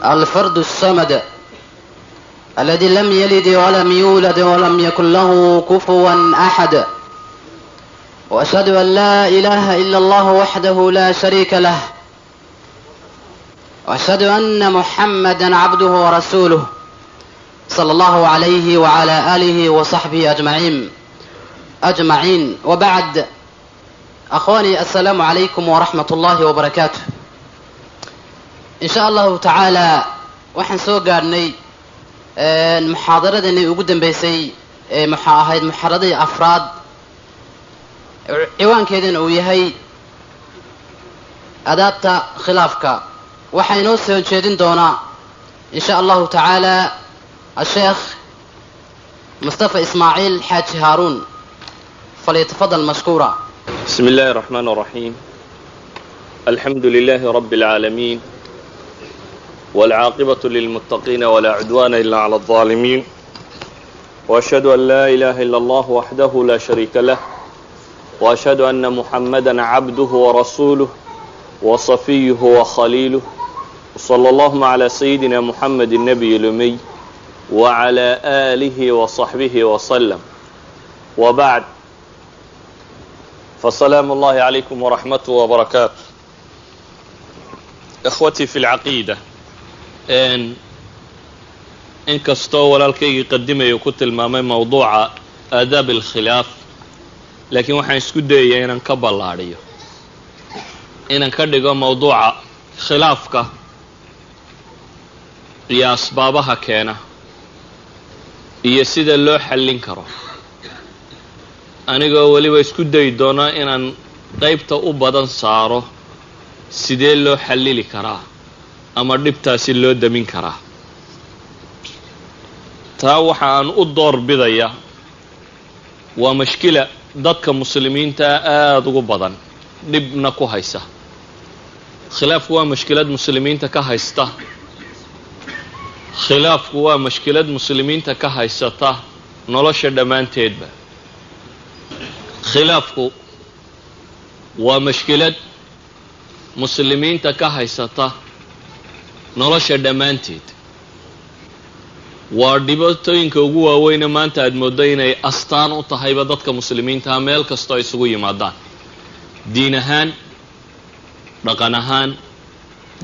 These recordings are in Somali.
الفرد الصمد الذي لم يلد ولم يولد ولم يكن له كفوا أحد، وأشهد أن لا إله إلا الله وحده لا شريك له، وأشهد أن محمدا عبده ورسوله صلى الله عليه وعلى آله وصحبه أجمعين. وبعد، أخواني السلام عليكم ورحمة الله وبركاته. إن شاء الله تعالى waxaan soo gaarnay muxaadaradeenii ugu dambeysay maxaa ahayd muxaaradii afraad, ciwaankeeduna uu yahay adaabta khilaafka. waxaa inoo soo jeedin doonaa in sha allahu tacaala الشيخ مصطفى إسماعيل حاج هارون، فليتفضل مشكورا. بسم الله الرحمن الرحيم. الحمد لله رب العالمين، والعاقبة للمتقين ولا عدوان إلا على الظالمين، وأشهد أن لا إله إلا الله وحده لا شريك له، وأشهد أن محمدا عبده ورسوله وصفيه وخليله، وصلى الله على سيدنا محمد النبي الأمي وعلى آله وصحبه وسلم، وبعد، فسلام الله عليكم ورحمته وبركاته. إخوتي في العقيدة، إن كستو walaalkaygi qadimayo ku tilmaamay mawduuca aadaab alkhilaaf, laakiin waxaan isku dayayaa inaan ka ballaadhiyo, inaan ka dhigo mawduuca khilaafka iyo asbaabaha keena iyo sida loo xallin karo, anigoo weliba isku dayi doonaa inaan qaybta u badan saaro sidee loo xallili karaa ama dhibtaasi loo damin karaa. taa waxa aan u doorbidaya waa mashkila dadka muslimiinta aad ugu badan dhibna ku haysa. khilaafku waa mashkilad muslimiinta ka haysta, khilaafku waa mashkilad muslimiinta ka haysata nolosha dhammaanteedba. khilaafku waa mashkilad muslimiinta ka haysata nolosha dhammaanteed. waa dhibaatooyinka ugu waaweyne maanta aad mooddo inay astaan u tahayba dadka muslimiintaha meel kastoo ay isugu yimaadaan, diin ahaan, dhaqan ahaan,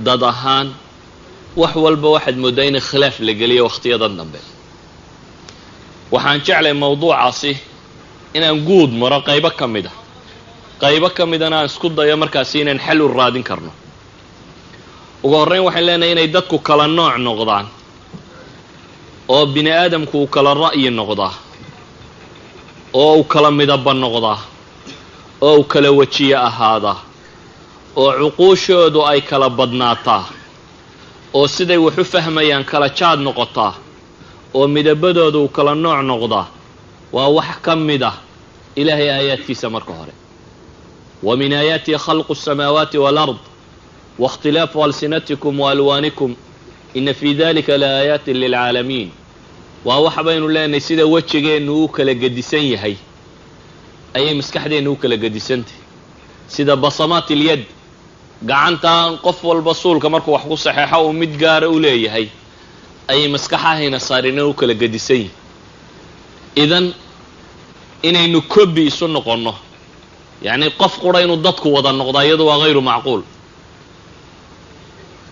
dad ahaan, wax walba waxaad mooddaa in khilaaf la geliyo wakhtiyadan dambe. waxaan jeclay mawduucaasi inaan guud maro qaybo ka midana aan isku dayo markaasi inaan xal u raadin karno. ugu horreyn waxaan leenahay inay dadku kala nooc noqdaan, oo bini aadamku uu kala ra'yi noqdaa, oo uu kala midaba noqdaa, oo uu kala wejiye ahaadaa, oo cuquushoodu ay kala badnaataa, oo siday wax u fahmayaan kala jaad noqotaa, oo midabadooda uu kala nooc noqdaa. waa wax ka mid ah ilaahay aayaadkiisa marka hore. wa min aayaatihi khalqu الsamaawaati wاlard waاkhtilaafu alsinatikum waalwaanikum ina fii dalika laaayaati lilcaalamiin. waa wax baynu leenahay sida wejigeennu uu kala gedisan yahay ayay maskaxdeennu u kala gedisantahy. sida basamaat ilyad, gacantaan qof walba suulka markuu wax ku saxeexo uu mid gaara u leeyahay, ayay maskaxahayna saarina u kala gedisan yihin. idan inaynu kobi isu noqonno, yacni qof qura inuu dadku wada noqdaa, iyadu waa hayru macquul.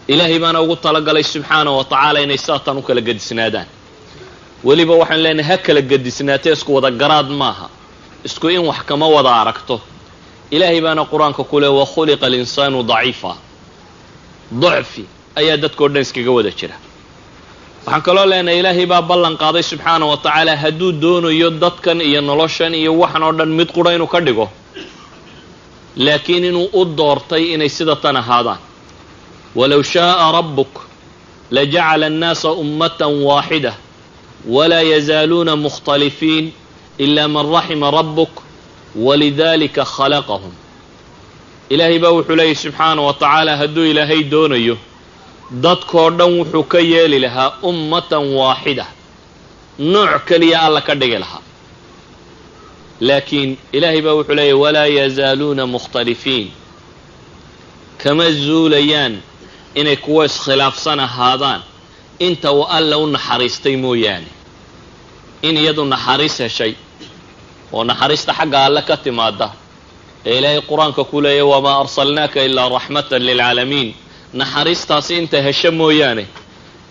ilaahay baana ugu talagalay subxaanahu wa tacaala inay saatan u kala gedisnaadaan. weliba waxaan leenahay ha kala gedisnaatee isku wada garaad maaha, isku in wax kama wada aragto. ilaahay baana qur-aanka ku leh wakhuliqa alinsaanu daciifa, dacfi ayaa dadkao dhan iskaga wada jira. waxaan kaloo leenahay ilaahay baa ballan qaaday subxaanahu wa tacaala hadduu doonayo dadkan iyo noloshan iyo waxan oo dhan mid qura inuu ka dhigo, laakiin inuu u doortay inay sida tan ahaadaan. walow shaaa rabbuk lajacala annaasa ummatan waaxida walaa yazaaluuna mukhtalifiin ilaa man raxima rabbuk walidaalika khalaqahum. ilaahay baa wuxuu leeyahy subxaanahu wa tacaala hadduu ilaahay doonayo dadkoo dhan wuxuu ka yeeli lahaa ummatan waaxida, nooc keliya alla ka dhigi lahaa. laakiin ilaahay baa wuxuu leeyahy walaa yazaaluuna mukhtalifiin, kama zuulayaan inay kuwa iskhilaafsan ahaadaan inta uu alla u naxariistay mooyaane. in iyadu naxariis heshay oo naxariista xagga alle ka timaada ee ilaahay qur-aanka ku leeyahy wamaa arsalnaaka ilaa raxmatan lilcaalamiin, naxariistaasi inta hesho mooyaane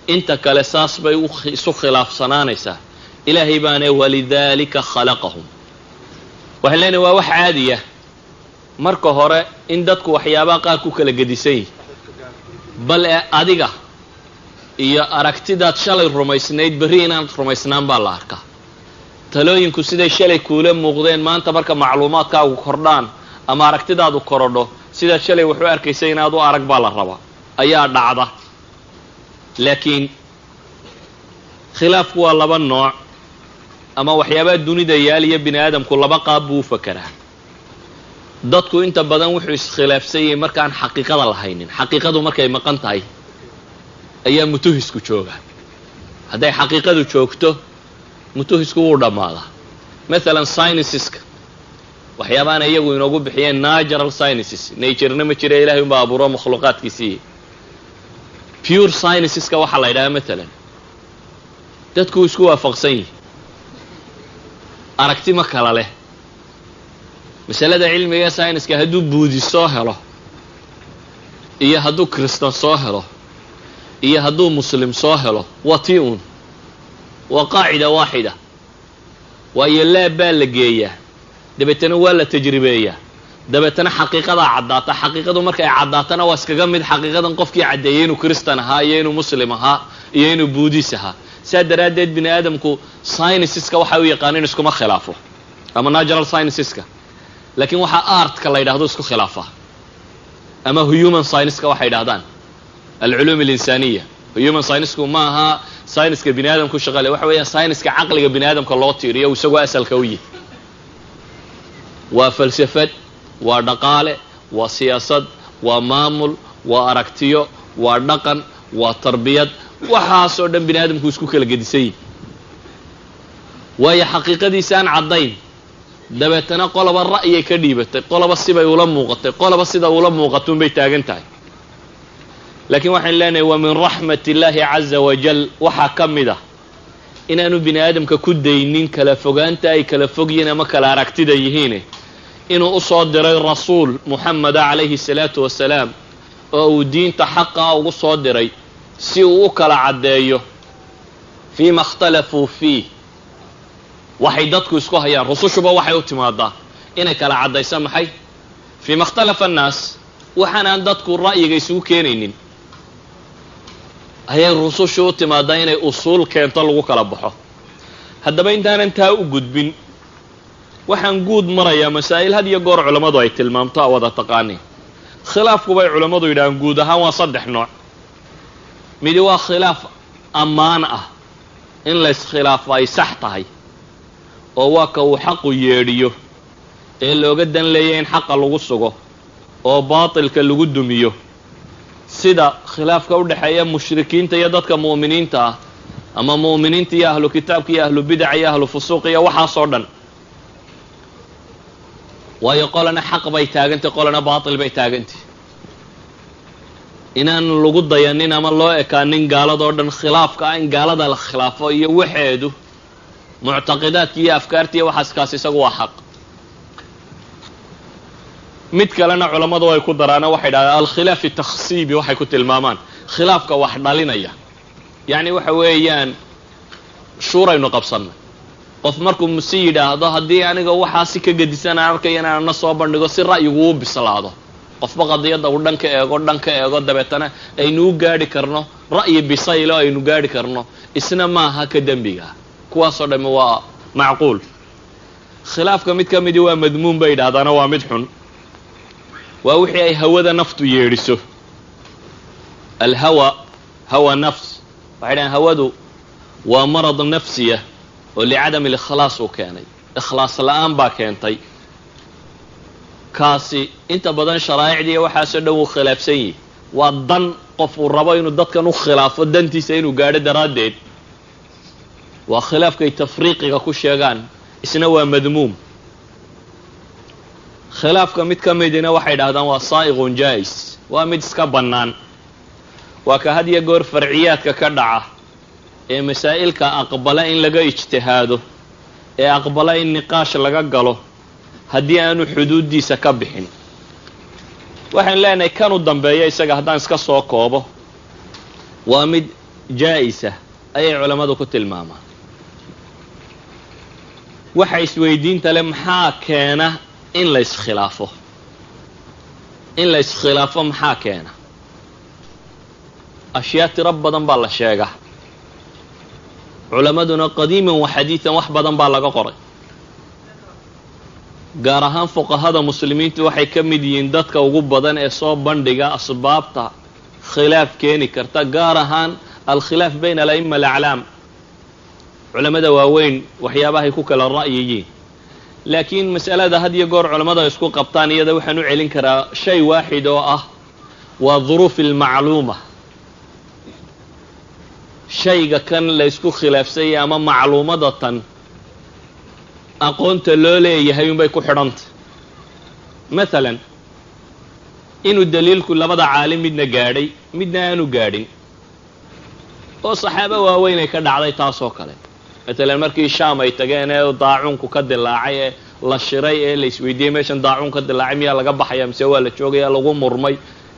inta kale saas bay isu khilaafsanaanaysaa. ilaahay baane walidaalika khalaqahum. waxaan leenahay waa wax caadiya marka hore in dadku waxyaabaha qaar ku kala gedisan yihin, bal ee adiga iyo aragtidaad shalay rumaysnayd berri inaan rumaysnaan baa la arkaa. talooyinku siday shalay kuula muuqdeen maanta marka macluumaadkaagu kordhaan ama aragtidaadu korodho sidaad shalay wax u arkaysay inaad u arag baa la rabaa, ayaa dhacda. laakiin khilaafku waa laba nooc, ama waxyaabaha dunida yaaliya bini aadamku laba qaab buu u fakeraa. dadku inta badan wuxuu iskhilaafsan yahay markaan xaqiiqada lahaynin. xaqiiqadu markay maqan tahay ayaa mutuhisku jooga. hadday xaqiiqadu joogto mutuhisku wuu dhammaadaa. maalan scienceska waxyaabaana iyagu inoogu bixiyeen natural sciences, naturena ma jira, ilahay unbaa abuuro makhluuqaadkiisii. pure scienceska waxaa la yidhahaa maalan dadku isku waafaqsan yihi, aragti ma kala leh. masalada cilmiga scienceska hadduu buudi soo helo iyo hadduu kristan soo helo iyo hadduu muslim soo helo waa tii uun, waa qaacida waaxida. waayo laab baa la geeyaa, dabeetana waa la tajribeeyaa, dabeetana xaqiiqadaa caddaata. xaqiiqadu markay caddaatana waa iskaga mid xaqiiqadan qofkii caddeeyey inuu kristan ahaa iyo inuu muslim ahaa iyo inuu buudis ahaa. saa daraaddeed bini aadamku scienceska waxa u yaqaanin iskuma khilaafo, ama natural scienceska. laakiin waxaa artka la yidhahdo isku khilaafa, ama human scienceska waxay yidhahdaan alculuum alinsaniya. human scienceku ma aha scienceska bini aadamku shaqale, waxa weeyaan scienceska caqliga bini aadamka loo tiiriyo isagoo asalka u yihi. waa falsafad, waa dhaqaale, waa siyaasad, waa maamul, waa aragtiyo, waa dhaqan, waa tarbiyad. waxaasoo dhan bini aadamku isku kala gedisan yihi, waayo xaqiiqadiisa aan caddayn. dabeetana qoloba ra'yay ka dhiibatay, qoloba sibay ula muuqatay, qoloba sida ula muuqatuunbay taagan tahay. laakiin waxaan leenahay wa min raxmat illaahi caza wajal waxaa ka mid ah inaanu bini aadamka ku daynin kala fogaanta ay kala fog yihiin ama kala aragtida yihiine inuu u soo diray rasuul muxameda calayhi salaatu wasalaam oo uu diinta xaqaa ugu soo diray si uu u kala caddeeyo fiima ikhtalafuu fiih. waxay dadku isku hayaan rusushuba waxay u timaadaa inay kala caddayso maxay fiima ikhtalafa annaas, waxaanaan dadku ra'yiga isugu keenaynin ayay rusushu u timaadaa inay usuul keento lagu kala baxo. haddaba intaanan taa u gudbin waxaan guud marayaa masaa'il had iyo goor culammadu ay tilmaamto a wada taqaaniin. khilaafku bay culammadu yidhahaan guud ahaan waa 3 nooc. midi waa khilaaf ammaan ah, in la iskhilaafo ay sax tahay oo waa ka uu xaqu yeedhiyo ee looga dan leeya in xaqa lagu sugo oo baatilka lagu dumiyo, sida khilaafka u dhexeeya mushrikiinta iyo dadka mu'miniinta ah, ama mu'miniinta iyo ahlu kitaabka iyo ahlu bidaca iyo ahlu fusuuq iyo waxaasoo dhan. waayo qolana xaq bay taagantay, qolana baatil bay taagantay. inaan lagu dayanin ama loo ekaanin gaaladoo dhan khilaafka ah in gaalada la khilaafo iyo waxeedu muctaqidaadka iyo afkaarta iyo waxaas kaas isagu waa xaq. mid kalena culammadu ay ku daraana waxay dhahdaan alkhilaaf takhsiibi, waxay ku tilmaamaan khilaafka wax dhalinaya. yacni waxa weeyaan shuuraynu qabsanay, qof markuu muse yidhaahdo haddii aniga waxaasi ka gedisan aan arkaya inaan na soo bandhigo si ra'yigu u bislaado, qofba qadiyadda uu dhan ka eego dabeetana aynu u gaadhi karno ra'yi bisaylo aynu gaadhi karno, isna maaha ka dembiga. kuwaasoo dhamme waa macquul. khilaafka mid ka midii waa madmuum bay yidhahdaana waa mid xun. waa wixii ay hawada naftu yeedhiso. alhawa hawa nafs, waxay dhahaan hawadu waa marad nafsiya oo licadam alikhlaas uu keenay, ikhlaas la-aan baa keentay. kaasi inta badan sharaa'icdiiya waxaasoo dhan wuu khilaafsan yihi. waa dan qof uu rabo inuu dadkan u khilaafo dantiisa inuu gaadho daraaddeed. waa khilaafkay tafriiqiga ku sheegaan, isna waa madmuum. khilaafka mid ka midina waxay dhahdaan waa saa'iqun jaa'is, waa mid iska bannaan. waa ka had iyo goor farciyaadka ka dhaca ee masaa'ilka aqbala in laga ijtihaado ee aqbala in niqaash laga galo haddii aanu xuduuddiisa ka bixin. waxaan leenahay kan u dambeeya isaga haddaan iska soo koobo waa mid jaa'isa ayay culammadu ku tilmaamaan. waxa isweydiinta leh maxaa keena in la iskhilaafo? in la iskhilaafo maxaa keena? ashyaa tiro badan baa la sheegaa, culammaduna qadiiman wa xadiidan wax badan baa laga qoray. gaar ahaan fuqahada muslimiintu waxay ka mid yihiin dadka ugu badan ee soo bandhiga asbaabta khilaaf keeni karta, gaar ahaan alkhilaaf bayna ala'imma alaclaam, culammada waaweyn waxyaabahay ku kala ra'yiyiin. laakiin mas'alada had iyo goor culammada isku qabtaan iyada waxaan u celin karaa shay waaxid oo ah waa duruuf almacluuma. shayga kan la ysku khilaafsanyay ama macluumada tan aqoonta loo leeyahay unbay ku xidhantay. maalan inuu daliilku labada caalim midna gaadhay midna aanu gaadhin, oo saxaabo waaweyn ay ka dhacday taasoo kale. maalan markii shaam ay tageen ee daacuunku ka dilaacay ee la shiray ee la isweydiiyey meeshan daacuun ka dilaacay miyaa laga baxaya mise waa la joogaya, lagu murmay.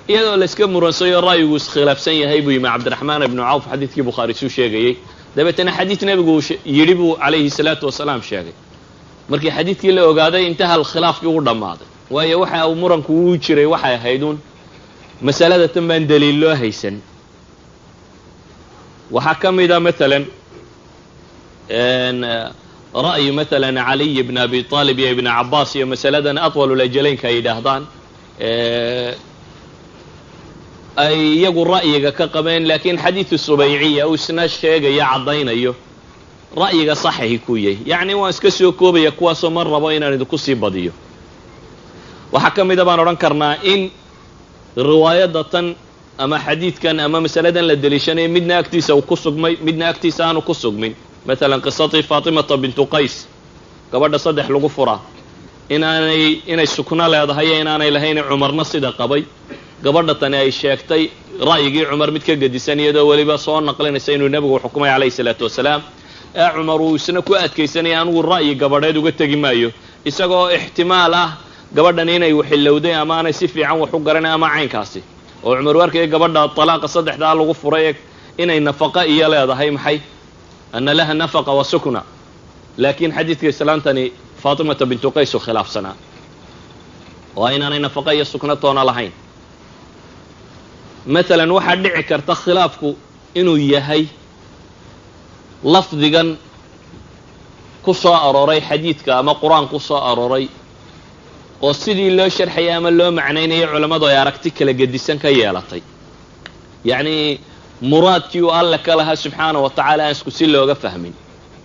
iyadoo la iska muransayo ra'yigu iskhilaafsan yahay buu yimi cabdiraxmaan ibnu cawf xadiidkii bukhaari suu sheegayey. dabeetana xadiid nebigu yidhi buu calayhi salaatu wasalaam sheegay. markii xadiidkii la ogaaday intaha alkhilaafkii ugu dhammaaday, waayo waxa uu muranku uu jiray waxay ahayduun masalada tan baan daliil loo haysan. waxaa ka mid a maalan ra'yu maalan caliy ibn abi aalib iyo ibn cabaas iyo masaladan atwalulajalaynka ay yidhaahdaan ay iyagu ra'yiga ka qabeen, laakiin xadiidu subayciya uu isna sheegaya caddaynayo ra'yiga saxahi ku yahay. yacni waan iska soo koobaya kuwaasoo mar rabo inaan idinku sii badiyo. waxaa ka mida baan odhan karnaa in riwaayadda tan ama xadiidkan ama masaladan la deliishanaya midna agtiisa uu ku sugmay midna agtiisa aanu ku sugmin. maalan qisatii faatimata bintu qays, gabadha 3 lagu furaa, inay sukno leedahay iyo inaanay lahayn cumarna sida qabay. gabadha tani ay sheegtay ra'yigii cumar mid ka gedisan iyadoo weliba soo naqlinaysa inuu nebigu xukumay calayhi salaatu wasalaam. ee cumar uu isna ku adkaysanaya anigu ra'yi gabadheed uga tegi maayo, isagoo ixtimaal ah gabadhan inay waxilowday ama aanay si fiican wax u garanay ama caynkaasi. oo cumar warkaya gabadha talaaqa 3 lagu furay inay nafaqa iyo leedahay maxay ana laha nafaqa wa sukna. laakiin xadiidka islaantani faatimata bintu qays u khilaafsanaa, waa inaanay nafaqa iyo sukna toona lahayn. maalan waxaa dhici karta khilaafku inuu yahay lafdigan ku soo arooray xadiidka ama qur-aan ku soo arooray oo sidii loo sharxayay ama loo macnaynayay culammadu ay aragti kala gedisan ka yeelatay. yacni muraadkii uu alle ka lahaa subxaana wa tacaala aan isku si looga fahmin.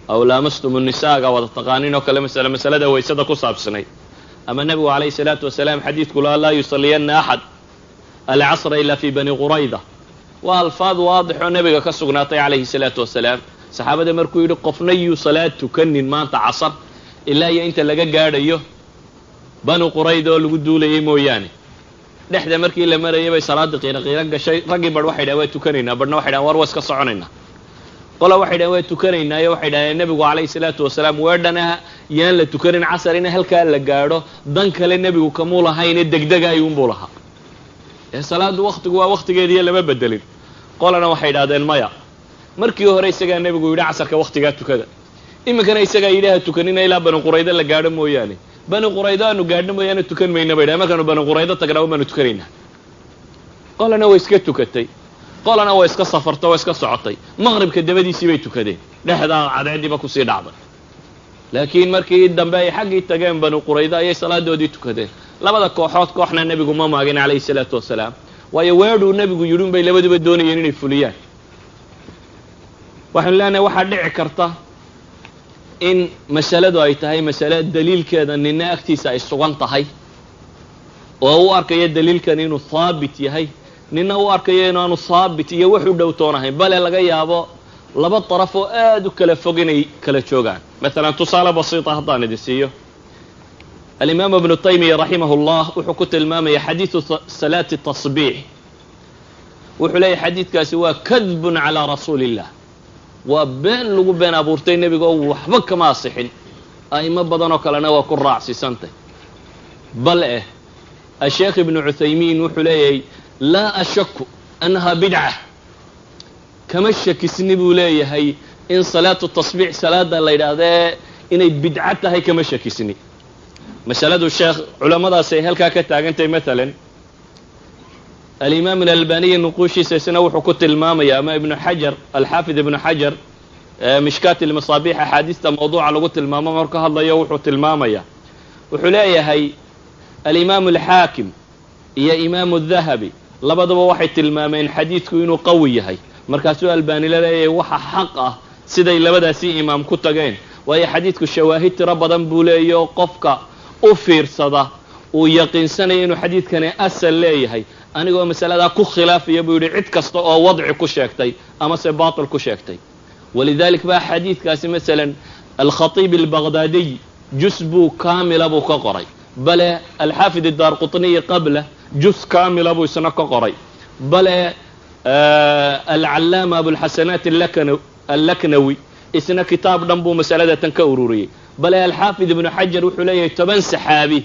aw laamastumu nisaaga wada taqaanin oo kale masalada waysada ku saabsanay. ama nebigu calayhi salaatu wasalaam xadiidku laa yusalliyanna axad alcasra ila fi bani qurayda. waa alfaad waadix oo nebiga ka sugnaatay calayhi salaatu wasalaam. saxaabada markuu yidhi qofna yuu salaad tukanin maanta casar ilaa iyo inta laga gaadhayo banu qurayda oo lagu duulayay mooyaane. dhexda markii la marayay bay salaadii qiiro gashay. raggii badh waxay dhahan waa tukanaynaa, badhna waxay dhahan war waa iska soconaynaa. qola waxay dhahan waa tukanaynaa iyo waxay dhaheen nebigu calayhi salaatu wasalaam weedhanaha yaan la tukanin casar in halkaa la gaadho, dan kale nebigu kamuu lahayne degdega ayuunbuu lahaa. ee salaadu waktigu waa waktigeediiyo lama bedelin. qolana waxay idhahdeen maya, markii hore isagaa nebigu yidhi casarka waktigaa tukada, iminkana isagaa yidhi ha tukanina ilaa bani quraydo la gaadho mooyaane. bani quraydo aanu gaadhno mooyaane tukan mayna bay dhahen, markaanu bani quraydo tagnaa baanu tukanaynaa. qolana way iska tukatay, qolana way iska safartay, way iska socotay. maqribka dabadiisii bay tukadeen, dhexdaa cadceediiba kusii dhacday. laakiin markii dambe ay xaggii tageen bani quraydo ayay salaadoodii tukadeen. labada kooxood kooxna nebigu ma maagin calayhi salaatu wasalaam, waayo weedhuu nebigu yidhi unbay labaduba doonayeen inay fuliyaan. waxaanu leenahay waxaa dhici karta in masaladu ay tahay masale daliilkeeda nina agtiisa ay sugan tahay oo u arkayo daliilkan inuu haabit yahay, nina u arkayo inaanu haabit iyo wax u dhow toonahayn, bale laga yaabo laba daraf oo aad u kala fog inay kala joogaan. maalan tusaale basiita haddaan idin siiyo. alimaam ibnu taymiya raximah llah wuxuu ku tilmaamaya xadiidu salaati tasbiix wuxuu leeyahay xadiidkaasi waa kadbun calaa rasuuli illah waa been lagu been abuurtay nebiga oo waxba kama asixin a'imo badan oo kalena waa ku raacsiisantay bal asheekh ibnu cuthaymiin wuxuu leeyahay laa ashaku annaha bidca kama shakisni buu leeyahay in salaatu tasbiix salaada la yidhaahdee inay bidco tahay kama shakisni masaladu sheekh culamadaas ay halkaa ka taagantahay maalan alimaam alalbaniyi nuquushiisa isna wuxuu ku tilmaamaya ama ibnu xajar alxaafid ibnu xajar mishkaat ilmasaabiix axaadiista mawduuca lagu tilmaamo marka hadlayo wuxuu tilmaamaya wuxuu leeyahay alimaamu alxaakim iyo imaamu dahabi labadaba waxay tilmaameen xadiidku inuu qawi yahay markaasuu albani la leeyahay waxa xaq ah siday labadaasi imaam ku tageen waayo xadiidku shawaahid tiro badan buu leeyaho qofka u fiirsada uu yaqiinsanaya inuu xadiidkani asal leeyahay anigoo masaladaa ku khilaafaya buu yidhi cid kasta oo wadci ku sheegtay ama se baatil ku sheegtay walidalik baa xadiidkaasi masalan alkhatiib albaghdadiy jus buu kaamila buu ka qoray bale alxaafid addaarqutniyi qabla jus kaamila buu isna ka qoray bale alcallaama abulxasanaat allaknawi isna kitaab dhan buu masalada tan ka ururiyey bale alxaafid ibnu xajar wuxuu leeyahay 10 saxaabi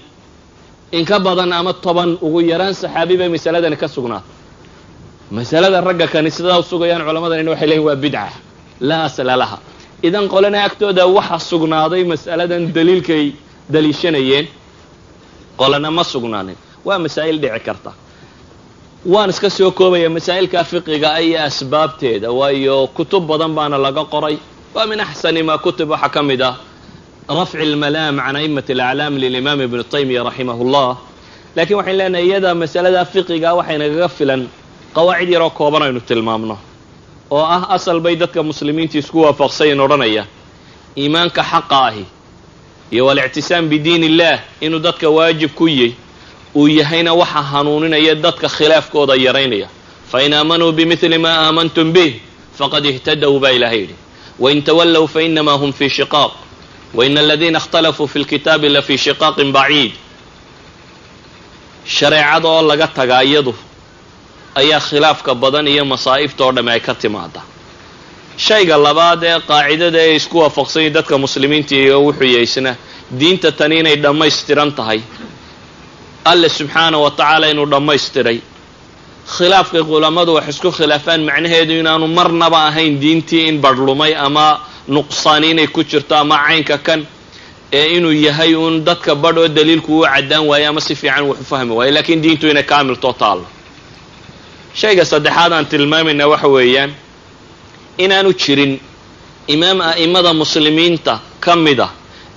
in ka badan ama 10 ugu yaraan saxaabi bay masaladani ka sugnaatay masalada ragga kaniisada u sugayaan culimadana waxay leeyihiin waa bidca la asla laha idan qolana agtooda waxa sugnaaday masaladan daliilkay daliishanayeen qolana ma sugnaanin waa masaa'il dhici karta waan iska soo koobaya masaa'ilka fiqiga ay asbaabteeda waayo kutub badan baana laga qoray waa min ahsani ma kutub waxa kamida رفع الملام عن أئمة الأعلام للإمام ابن تيمية رحمه الله لكن وحين لنا يدا مسألة فقهية وحين غفلا قواعد يراكوبنا ينتلمامنا أصل بيدك مسلمين تسكوا فقسين ورنيا إيمانك حقاه والاعتسام بدين الله إنه دتك واجب كوي ويهينا وحا هنوننا يدتك خلاف كودا يرينيا فإن آمنوا بمثل ما آمنتم به فقد اهتدوا بإلهيري وإن تولوا فإنما هم في شقاق وإن الذين اختلفوا في الكتاب لفي شقاق بعيد شريعة الله قد تقايده أي خلاف كبدن أي مصائف تورد ما يكتماده شيء قال بعد قاعدة ده يسكوا فقصين دتك مسلمين تيوحوا يسنا دين تتنين يدم يسترنتهاي الله سبحانه وتعالى إنه دم يستري خلاف العلماء وحسكوا خلافان معناه إنه مرنا بأهين دينتي إن برلمي أما nuqsaaniin ay ku jirto ama caynka kan inuu yahay un dadka badho daliilku uu cadaan waayo ama si fiican wax u fahmi waayo laakiin diintu inay kaamil total shayga saddexaad aan tilmaamayna waxa weeyaan inaanu jirin imaam a'imada muslimiinta kamida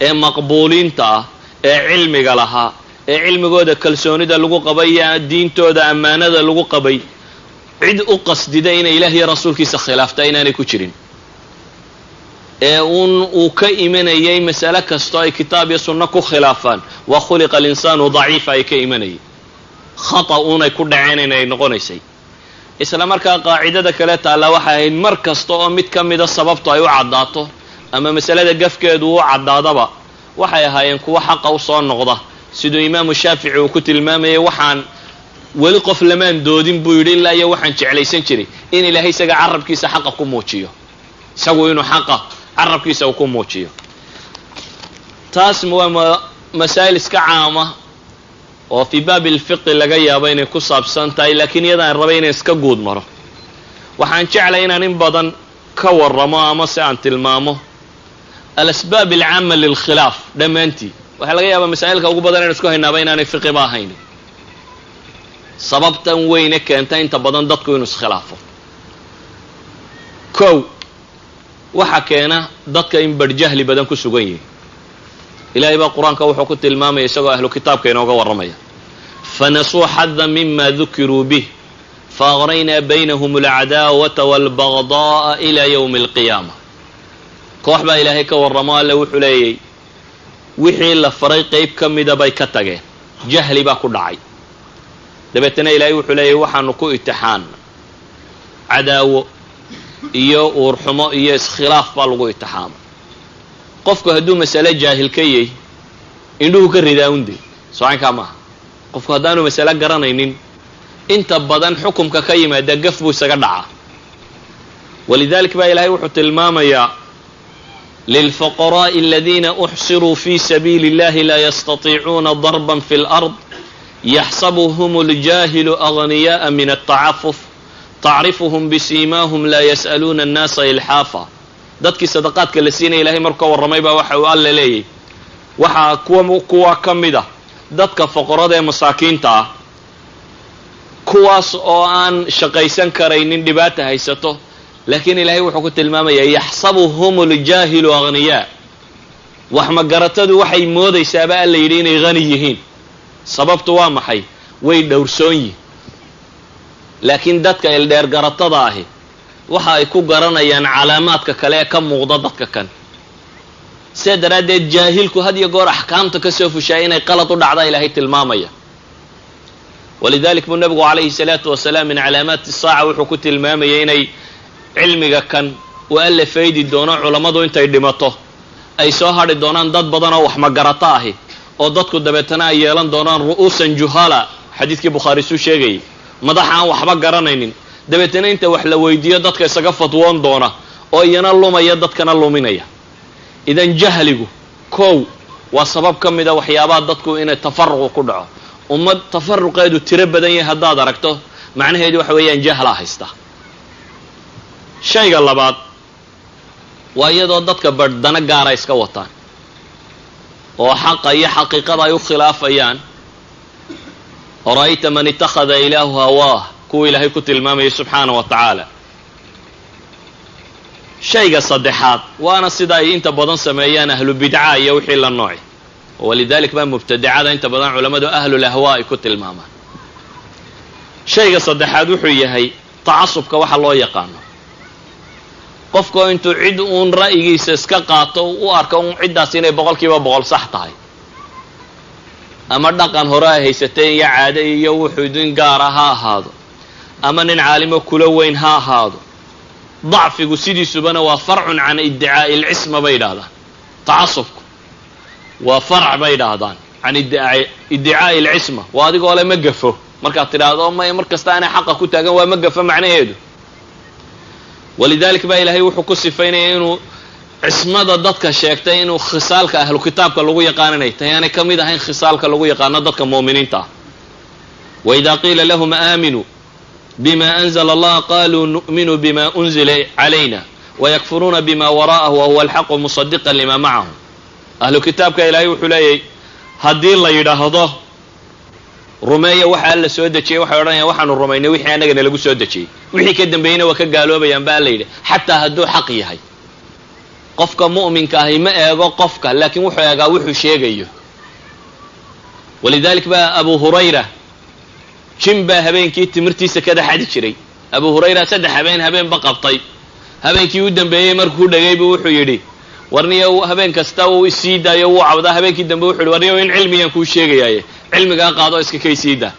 ee maqbuuliinta ah ee cilmiga lahaa ee cilmigooda kalsoonida lagu qabay diintooda amaanada lagu qabay cid u qasdida in ilaahay rasuulkiisa khilaafta inaanay ku jirin uu ka imanayay mas'ala kasto ay kitaab iyo sunno ku khilaafaan wa khuliqa al-insanu dha'ifa ay ka imanayay khata'un ay ku dhaceen inay noqonaysay isla markaa qaacidada kale taala waxa ay mar kasto oo mid kamida sababto ay u cadaato ama mas'alada gafkeedu u cadaadaba waxay ahaayeen kuwa xaq u soo noqda sidoo imaam shaafici uu ku tilmaamayay waxaan wali qof lamaan doodin buu yiri ilaa iyo waxaan jeclaysan jiray in ilaahay isaga carabkiisa xaq ku muujiyo isagu inuu xaq carabkiisa ku muujiyo taas waa masaa'il iska caama oo fi baab al-fiqh laga yaabo inay ku saabsan tahay laakiin iyadaan rabay inaan iska guud maro waxaan jeclay inaan in badan ka warramo ama si aan tilmaamo al-asbaab al-'amma lil-khilaf dhamaantii waxa laga yaabaa masaa'ilka ugu badan inaan isku haynaaba inaanay fiqh ba ahayn sababtan weyne keenta inta badan dadku inuu iskhilaafo waxa keena dadka in barjahli badan ku sugan yihiin ilaahay baa quraanka wuxuu ku tilmaamay isagoo ahlu kitaabka inooga waramaya fanasuu hadda mimma dhukiru bih faghrayna baynahum al'adaawata walbaghdaa'a ila yawm alqiyaamah koox baa ilaahay ka waramo alle wuxuu leeyay wixii la faray qayb kamida bay ka tageen jahli baa ku dhacay dabeetana ilaahay wuxuu leeyay waxaanu ku itixaan cadaawo iyo uurxumo iyo iskhilaaf baa lagu itixaamay qofku hadduu mas'ale jaahil ka yahay indhuhu ka ridaa unde soocanka maaha qofku haddaanu mas'ale garanaynin inta badan xukumka ka yimaada gaf buu isaga dhacaa. walidalik baa ilaahay wuxuu tilmaamayaa lilfuqaraa'i aladiina uxsiruu fi sabiili اllahi laa yastatiicuuna darban fi اlard yaxsabuhum اljaahilu agniya'a min altacafuf tacrifuhum bisiimaahum laa yas'aluuna annaasa ilxaafa. dadkii sadaqaadka la siinaya ilahay markuu ka warramay baa waxa uu alla leeyahy waxaa kuwa ka mid a dadka foqorada ee masaakiinta ah, kuwaas oo aan shaqaysan karaynin dhibaata haysato, laakiin ilaahay wuxuu ku tilmaamayaa yaxsabuhum اljaahilu agniyaa. wax magaratadu waxay moodaysaaba alla yidhi inay hani yihiin. sababtu waa maxay? way dhowrsoon yihin. laakiin dadka ildheer garatada ahi waxa ay ku garanayaan calaamaadka kale ee ka muuqda dadka kan. sidaa daraaddeed jaahilku had iyo goor axkaamta ka soo fushaaya inay qalad u dhacda ilaahay tilmaamaya. walidalik buu nabigu calayhi salaatu wasalaam min calaamaati saaca wuxuu ku tilmaamayay inay cilmiga kan uu alla faydi doono culammadu intay dhimato ay soo hadhi doonaan dad badan oo wax magarato ahi, oo dadku dabeetana ay yeelan doonaan ru'uusan juhala, xadiidkii bukhaari suu sheegayay, madax aan waxba garanaynin, dabeetana inta wax la weydiiyo dadka isaga fatwoon doona oo iyana lumaya dadkana luminaya. idan jahligu kow waa sabab ka mid a waxyaabaha dadku inay tafaruqu ku dhaco. ummad tafaruqeedu tiro badan yahay haddaad aragto macnaheedu waxa weeyaan jahlaa haysta. shayga labaad waa iyadoo dadka bardana gaara iska wataan oo xaqa iyo xaqiiqada ay u khilaafayaan. ara'ayta man itakhada ilaahu hawaah, kuwa ilaahay ku tilmaamayay subxaana wa tacaala. shayga saddexaad waana sida ay inta badan sameeyaan ahlu bidca iyo wixii la nooci, walidalik baa mubtadicada inta badan culammadu ahlulahwaa ay ku tilmaamaan. shayga saddexaad wuxuu yahay tacasubka waxa loo yaqaano. qofku intuu cid uun ra'yigiisa iska qaato u arko un ciddaas inay 100% sax tahay, ama dhaqan hore ay haysatay iyo caado iyo wuxuu din gaara ha ahaado, ama nin caalimo kula weyn ha ahaado. dacfigu sidiisubana waa farcun can iddicaa'i alcisma bay idhaahdaan. tacasubku waa farc bay idhaahdaan can iddicaa'i alcisma. waa adigoo le ma gafo markaad tidhaahdo may mar kasta anay xaqa ku taagan waa ma gafo macnaheedu. walidalik baa ilaahay wuxuu ku sifaynaya inuu cismada dadka sheegtay inuu khisaalka ahlu kitaabka lagu yaqaan inay tahay aanay ka mid ahayn khisaalka lagu yaqaano dadka mu'miniinta ah. waidaa qiila lahum aaminuu bima anzla allah qaluu nu'minu bima unzila calayna wayakfuruuna bima wara'ahu wahuwa alxaqu musadiqan lima macahu. ahlu kitaabka ilaahay wuxuu leeyahy haddii la yidhaahdo rumeeya waxa alla soo dejiyey, waxay odhanayaan waxaanu rumaynay wixii annagana lagu soo dejiyey, wixii ka dambeeyeyna waa ka gaaloobayaan ba alla yidhi, xataa hadduu xaq yahay. qofka mu'minka ahi ma eego qofka, laakiin wuxuu eegaa wuxuu sheegayo. walidalik baa abu hurayra jin baa habeenkii timirtiisa kada xadi jiray. abu hurayra 3 habeenba qabtay. habeenkii u dambeeyey markuu dhagay buu wuxuu yidhi warniyow habeen kasta uu isii daayo wuu cawdaa. habeenkii dambe wuxuu yidhi warniyow in cilmigan kuu sheegayaaye cilmigaa qaado iska kaysiida.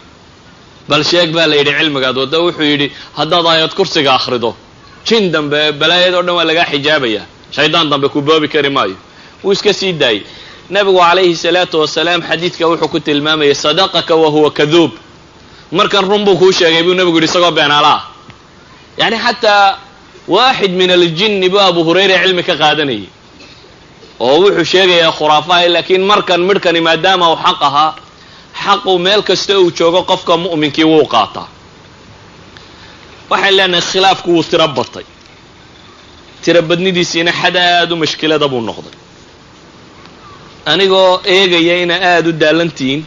bal sheeg baa la yidhi cilmigaad wadda. wuxuu yidhi haddaad aayad kursiga akhrido jin dambe balaayadoo dhan waa lagaa xijaabaya, shaydaan dambe ku boobi kari maayo. wuu iska sii daayey. nabigu calayhi salaatu wasalaam xadiidka wuxuu ku tilmaamayay sadaqaka wahuwa kaduub. markan run buu kuu sheegay buu nabigu yidhi isagoo beenaala ah. yani xataa waaxid min aljinni buu abu hurayra cilmi ka qaadanayay oo wuxuu sheegayaa khuraafaha, laakiin markan midhkani maadaama uu xaq ahaa, xaqu meel kasta uu joogo qofka mu'minkii wuu qaataa. waxaan leenahay khilaafku wuu tiro batay, tiro badnidiisiina xad aad u mashkilada buu noqday. anigoo eegaya ina aada u daalantihiin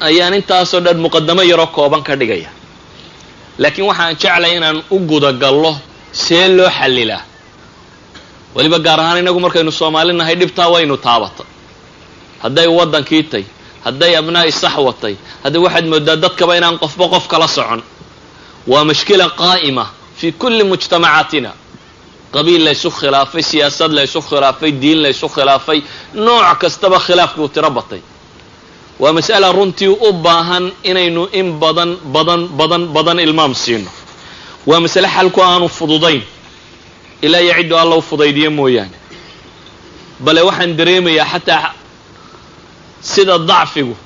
ayaan intaasoo dhan muqadamo yaroo kooban ka dhigaya, laakiin waxaan jeclay inaan u gudagallo see loo xallilaa. weliba gaar ahaan inagu markaynu Soomaali nahay dhibtaa waynu taabatay. hadday waddankii tay, hadday abnaa'i saxwatay, hadday waxaad moodaa dadkaba inaan qofba qof kala socon. waa mashkila qaa'ima fi kulli mujtamacaatina. qabiil laysu khilaafay, siyaasad laysu khilaafay, diin laysu khilaafay, nooc kastaba khilaafkuu tiro batay. waa mas'ala runtii u baahan inaynu in badan ilmaam siino. waa mas'ale xalku aanu fududayn ilaa iyo ciddu alla u fudaydiyo mooyaane. bale waxaan dareemayaa xataa sida dacfigu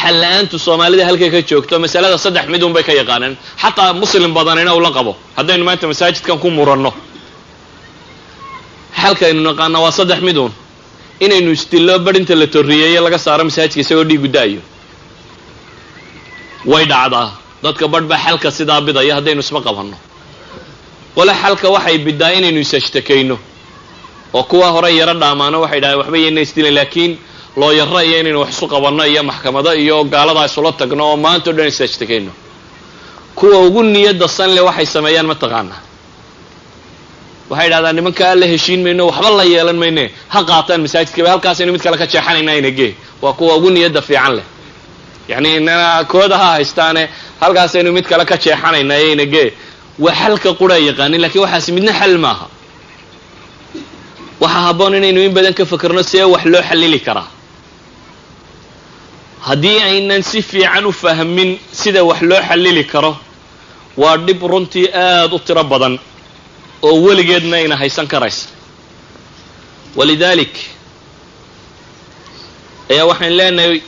xal-la'aantu soomaalida halkay ka joogto masalada saddex mid un bay ka yaqaaneen xataa muslim badanina ula qabo haddaynu maanta masaajidkan ku muranno xalkaynu naqaana waa saddex mid un inaynu isdillo badhinta la torriyeeyo laga saaro masaajidka isagoo dhiigu da'ayo way dhacdaa dadka badh baa xalka sidaa bidaya haddaynu isma qabanno wala xalka waxay bidaa inaynu is-ashtakayno oo kuwa hore yaro dhaamaano waxay dhahdeen waxba yayna isdilan laakiin looyaro iyo inaynu wax isu qabanno iyo maxkamado iyo gaaladaa isula tagno oo maanta o dhan is-ashtakayno kuwa ugu niyadda san leh waxay sameeyaan ma taqaanaa waxay dhahdaan nimankaa la heshiin mayno waxba la yeelan mayne ha qaataan masaajidkaba halkaasaynu mid kale ka jeexanaynaa inagee waa kuwa ugu niyadda fiican leh yacni inana kooda ha haystaane halkaasaynu mid kale ka jeexanaynaa inagee waa xalka quraa yaqaanin lakiin waxaasi midna xal maaha waxaa habboon inaynu in badan ka fakerno see wax loo xallili karaa haddii aynan si fiican u fahmin sida wax loo xallili karo waa dhib runtii aada u tiro badan oo weligeedna ayna haysan karaysa walidaalik ayaa waxaan leenahay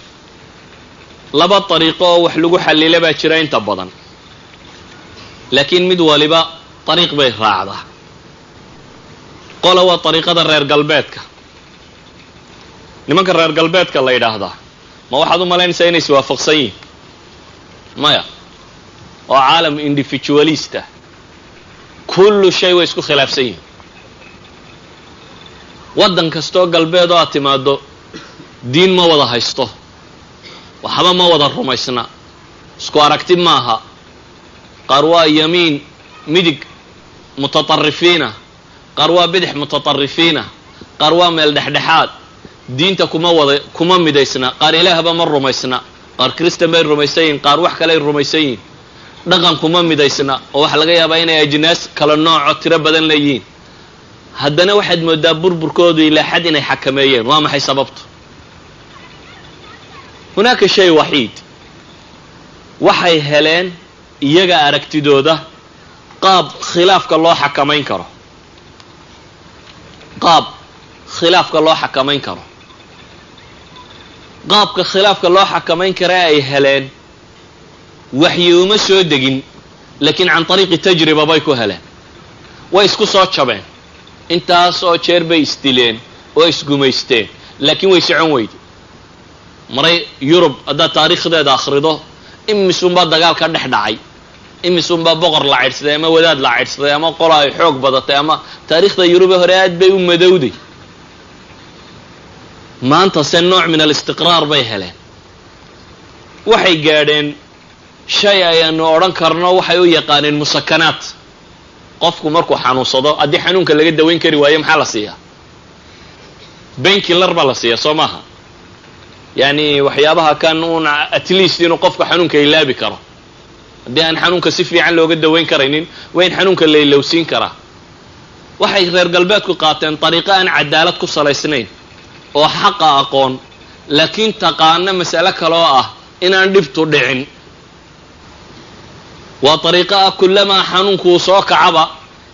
laba dariiqo oo wax lagu xallila baa jira inta badan laakiin mid waliba dariiq bay raacdaa qola waa dariiqada reer galbeedka nimanka reer galbeedka la yidhaahdaa ma waxaad u malaynaysaa inay iswaafaqsan yihin maya oo caalam individualista kullu shay way isku khilaafsan yihin waddan kastoo galbeed oo aad timaado diin ma wada haysto waxba ma wada rumaysna isku aragti maaha qaar waa yamiin midig mutaطarifiina qaar waa bidix mutaطarifiina qaar waa meel dhexdhexaad diinta kuma midaysna qaar ilaahba ma rumaysna qaar kristan bay rumaysan yihin qaar wax kaley rumaysan yihin dhaqan kuma midaysna oo waxaa laga yaabaa inay ajnaas kala nooco tiro badan leeyihiin haddana waxaad moodaa burburkoodu ilaa xad inay xakameeyeen waa maxay sababtu hunaaka shay waxiid waxay heleen iyaga aragtidooda qaab khilaafka loo xakamayn karo qaabka khilaafka loo xakamayn karaa ay heleen waxyi uma soo degin laakiin can ariiqi tajriba bay ku heleen way isku soo jabeen intaas oo jeer bay isdileen oo isgumaysteen laakiin way socon weyde maray yurub haddaad taariikhdeeda akhrido imisunbaa dagaal ka dhex dhacay imisunbaa boqor la caydhsaday ama wadaad la caydhsaday ama qola ay xoog badatay ama taariikhda yurube hore aad bay u madowday maanta se nooc min alistiqraar bay heleen waxay gaadheen shay ayaanu odhan karno waxay u yaqaaneen musakanaat qofku markuu xanuunsado haddii xanuunka laga dawayn kari waayo maxaa la siiyaa bainkiller baa la siiyaa soo maaha yani waxyaabaha kan uun at least inuu qofku xanuunka ilaabi karo haddii aan xanuunka si fiican looga dawayn karaynin waa in xanuunka la ilowsiin karaa waxay reer galbeedku qaateen dariiqo aan cadaalad ku salaysnayn oo xaqa aqoon laakiin taqaana mas'alo kaloo ah inaan dhibtu dhicin waa dariiqo ah kullamaa xanuunkuu soo kacaba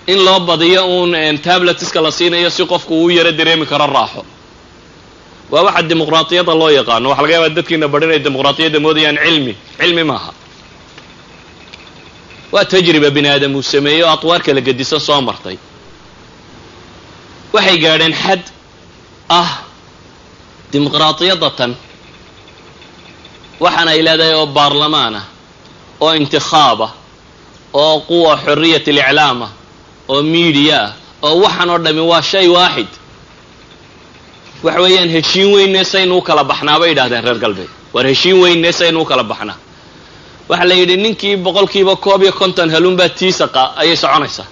in loo badiyo uun tabletiska la siinayo si qofku uu yaro dareemi karo raaxo waa waxa dimuqraatiyadda loo yaqaano waxa laga yaabaa dadkiina badh inay dimuqraatiyadda moodayaan cilmi maaha waa tajriba bini aadam uu sameeyey oo atwaar kala gedisan soo martay waxay gaadheen xad ah dimuqraatiyadda tan waxaana ay leedahay oo baarlamaan ah oo intikhaaba oo quwa xorriyat aliclaam ah oo miidiya ah oo waxaan oo dhami waa shay waaxid waxa weeyaan heshiin weyne saynu u kala baxnaa bay yidhahdeen reer galbeed war heshiin weyne saynu u kala baxnaa waxaa la yidhi ninkii 150 halunbaa tiisaqa ayay soconaysaa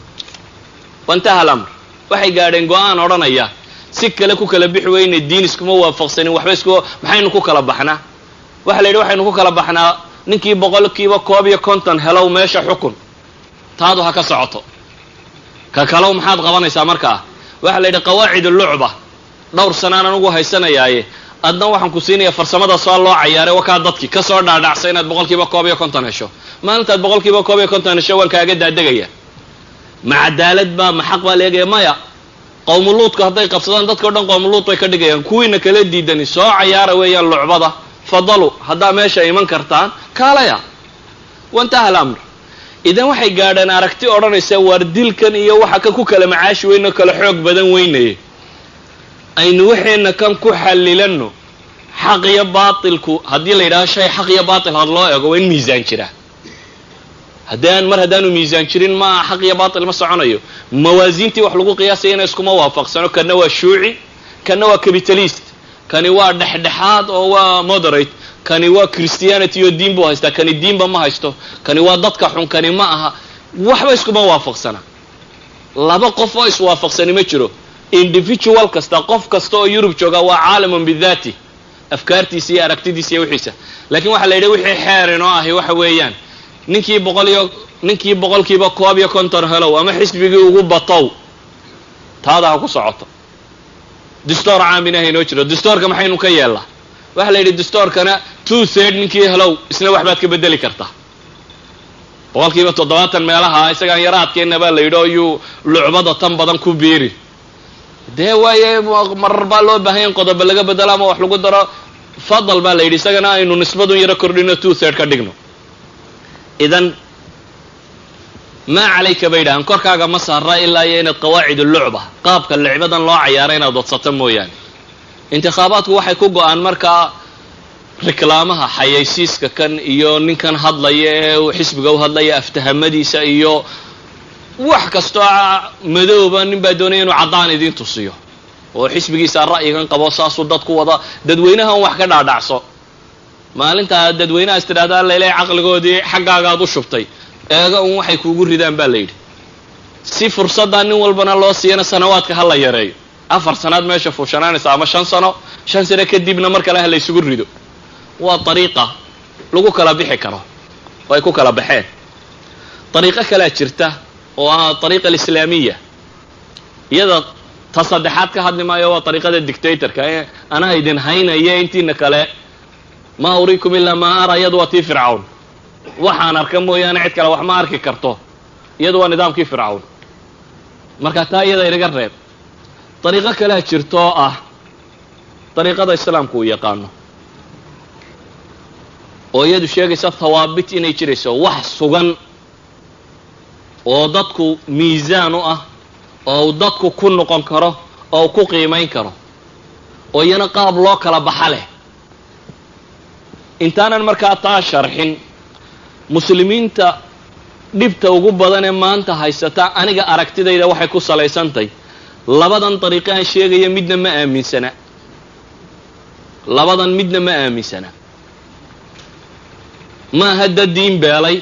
wantaha alamr waxay gaadheen go-aan odhanaya si kale ku kala bixi weyne diin iskuma waafaqsanin waxba maxaynu ku kala baxnaa waxaa la yidhi waxaynu ku kala baxnaa ninkii 150 helow meesha xukun taadu ha ka socoto ka kalow maxaad qabanaysaa markaa waxaa la yidhi qawaacid lucba dhowr sanaan anugu haysanayaaye adna waxaan ku siinayaa farsamada soo loo cayaaray wakaa dadkii ka soo dhaadhacsa inaad 150 hesho maalintaad 150 hesho waan kaaga daadegaya ma cadaalad baa ma xaq baa leegaya maya qowmuluudku hadday qabsadaan dadka o dhan qowmuluud bay ka dhigayaan kuwiina kala diidani soo cayaara weeyaan lucbada tafadalu haddaa meesha iman kartaan kaalaya wantaha alamr. idan waxay gaadheen aragti odhanaysa waar dilkan iyo waxa kan ku kala macaashi weyno kala xoog badan weynaye aynu waxayna kan ku xalilano xaq iyo baatilku haddii la yidhaaho shay xaq iyo baatil had loo eego waa in miisaan jira. haddaanu miisaan jirin ma xaq iyo baatil ma soconayo. mawaasiintii wax lagu qiyaasayana iskuma waafaqsano. kana waa shuuci, kana waa capitalist, kani waa dhexdhexaad oo waa moderate, kani waa christianity oo diin buu haystaa, kani diinba ma haysto, kani waa dadka xun, kani ma aha. waxba iskuma waafaqsana. laba qof oo iswaafaqsani ma jiro. individual kasta, qof kasta oo Yurub jooga waa caalamun bidaati, afkaartiisa iyo aragtidiisa iyo wixiisa. laakiin waxa la yidhi wixii xeer inoo ahi waxa weeyaan ninkii boqolkiiba 51 helow ama xisbigii ugu batow taada ha ku socoto. dastuur caamina inoo jiro. dastuurka maxaynu ka yeelnaa? waxa la yidhi dastuurkana 2/3 ninkii helow isna waxbaad ka bedeli kartaa. boqolkiiba 70 meelaha isagaan yaraadkeena baa la yidhi oo yuu lucbada tan badan ku biiri. dee waaye marar baa loo baahan yahay qodob laga bedelo ama wax lagu daro. fadal baa la yidhi isagana aynu nisbadu yara kordhino 2/3 ka dhigno. idan maa calayka bay dhahaan korkaaga ma saara ilaa iyo inaad qawaacid lucba qaabka lacbadan loo cayaaro inaad wadsato mooyaane. intikhaabaadku waxay ku go-aan markaa reklaamaha xayaysiiska kan iyo ninkan hadlaya ee xisbiga u hadlaya aftahamadiisa iyo wax kastoo madowba nin baa doonaya inuu caddaan idiin tusiyo oo xisbigiisa ra'yigan qabo saasuu dadku wada. dadweynahan wax ka dhaadhacso. maalintaa dadweynahaas tidhahdaa leylay caqligoodii xaggaagaad u shubtay eega un waxay kuugu ridaan baa la yidhi. si fursaddaa nin walbana loo siiyana sanawaadka ha la yareeyo. 4 sanaad meesha fuushanaanaysa ama 5 sano, 5 sano kadibna mar kale ha la isugu rido. waa dariiqa lagu kala bixi karo oo ay ku kala baxeen. dariiqo kalea jirta oo ah dariiqa alislaamiya. iyada ta saddexaad ka hadli maayo. waa dariiqada dictatorka ee anaa idin haynaya intiina kale ma uriikum ilaa maa ara. iyadu waa tii fircawn. waxaan arka mooyaane cid kale wax ma arki karto. iyadu waa nidaamkii fircawn. marka taa iyada inaga reeb. dariiqo kalea jirto oo ah dariiqada islaamku uu yaqaano oo iyadu sheegaysa thawaabit inay jirayso wax sugan oo dadku miisaan u ah oo dadku ku noqon karo oo ku qiimayn karo oo iyana qaab loo kala baxa leh. intaanan markaa taa sharxin muslimiinta dhibta ugu badan ee maanta haysata aniga aragtidayda waxay ku salaysantahay labadan dariiqo aan sheegaya midna ma aaminsana. maaha dad diin beelay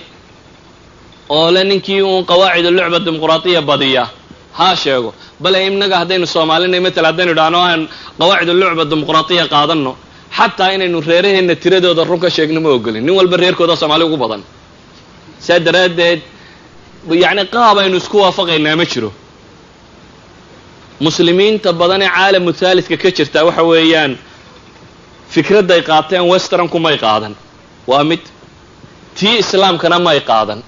oo le ninkii uun qawaacid lucba dimuqraatiya badiya ha sheego. bale inaga haddaynu soomaalinay matala haddaynu idhaahno aan qawaacid lucba dimuqraatiya qaadano xataa inaynu reeraheenna tiradooda run ka sheegno ma ogolin. nin walba reerkooda soomaali ugu badan. saa daraaddeed yacni qaab aynu isku waafaqaynaa ma jiro. muslimiinta badan ee caalamu thaalidka ka jirtaa waxa weeyaan fikradday qaateen westernku may qaadan. waa mid. tii islaamkana may qaadan.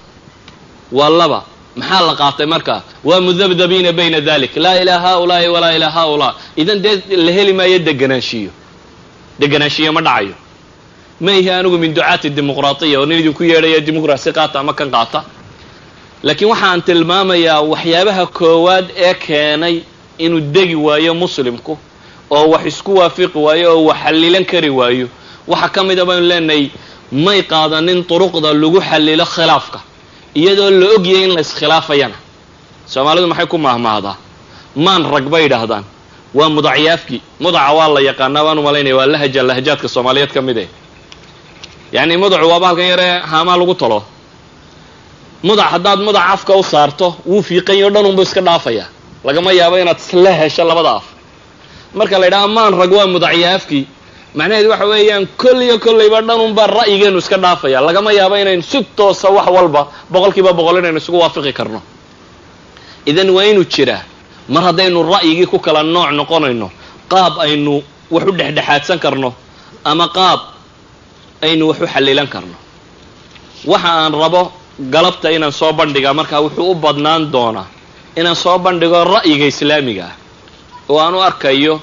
waa laba. maxaa la qaatay markaa? waa mudabdabiina bayna dalik laa ilaa haulaai walaa ilaa haulaa. idan dee la heli maayo deganaanshiyo ma dhacayo. ma ihi anigu min ducaati dimuqraatiya oo nin idinku yeedhaya dimuqrasi qaata ama kan qaata. laakiin waxaan tilmaamayaa waxyaabaha koowaad ee keenay inuu degi waayo muslimku oo wax isku waafiqi waayo oo wax xallilan kari waayo. waxa ka mid a baynu leenahay may qaadanin duruqda lagu xallilo khilaafka iyadoo la ogyahay in la iskhilaafayana. soomaalidu maxay ku mahmaahdaa? maan rag bay yidhaahdaan. waa mudacyaafkii. mudaca waa la yaqaanaa waan umalaynaya waa lahajaadka soomaaliyeed ka mid eh. yacni mudacu waa bahalkan yaree haamaa lagu talo. mudac haddaad mudac afka u saarto wuu fiiqanyo dhan unbu iska dhaafaya. lagama yaabo inaad isla hesho labada af. marka la yidhaha maan rag waa mudacyaafkii macnaheedu waxa weeyaan kollayba dhan unbaa ra'yigeenu iska dhaafaya. lagama yaabo inaynu si toosa wax walba 100% inaynu isugu waafiqi karno. idan waa inuu jiraa mar haddaynu ra'yigii ku kala nooc noqonayno qaab aynu wax u dhexdhexaadsan karno ama qaab aynu wax u xallilan karno. waxa aan rabo galabta inaan soo bandhiga markaa wuxuu u badnaan doonaa inaan soo bandhigo ra'yiga islaamiga ah oo aan u arkayo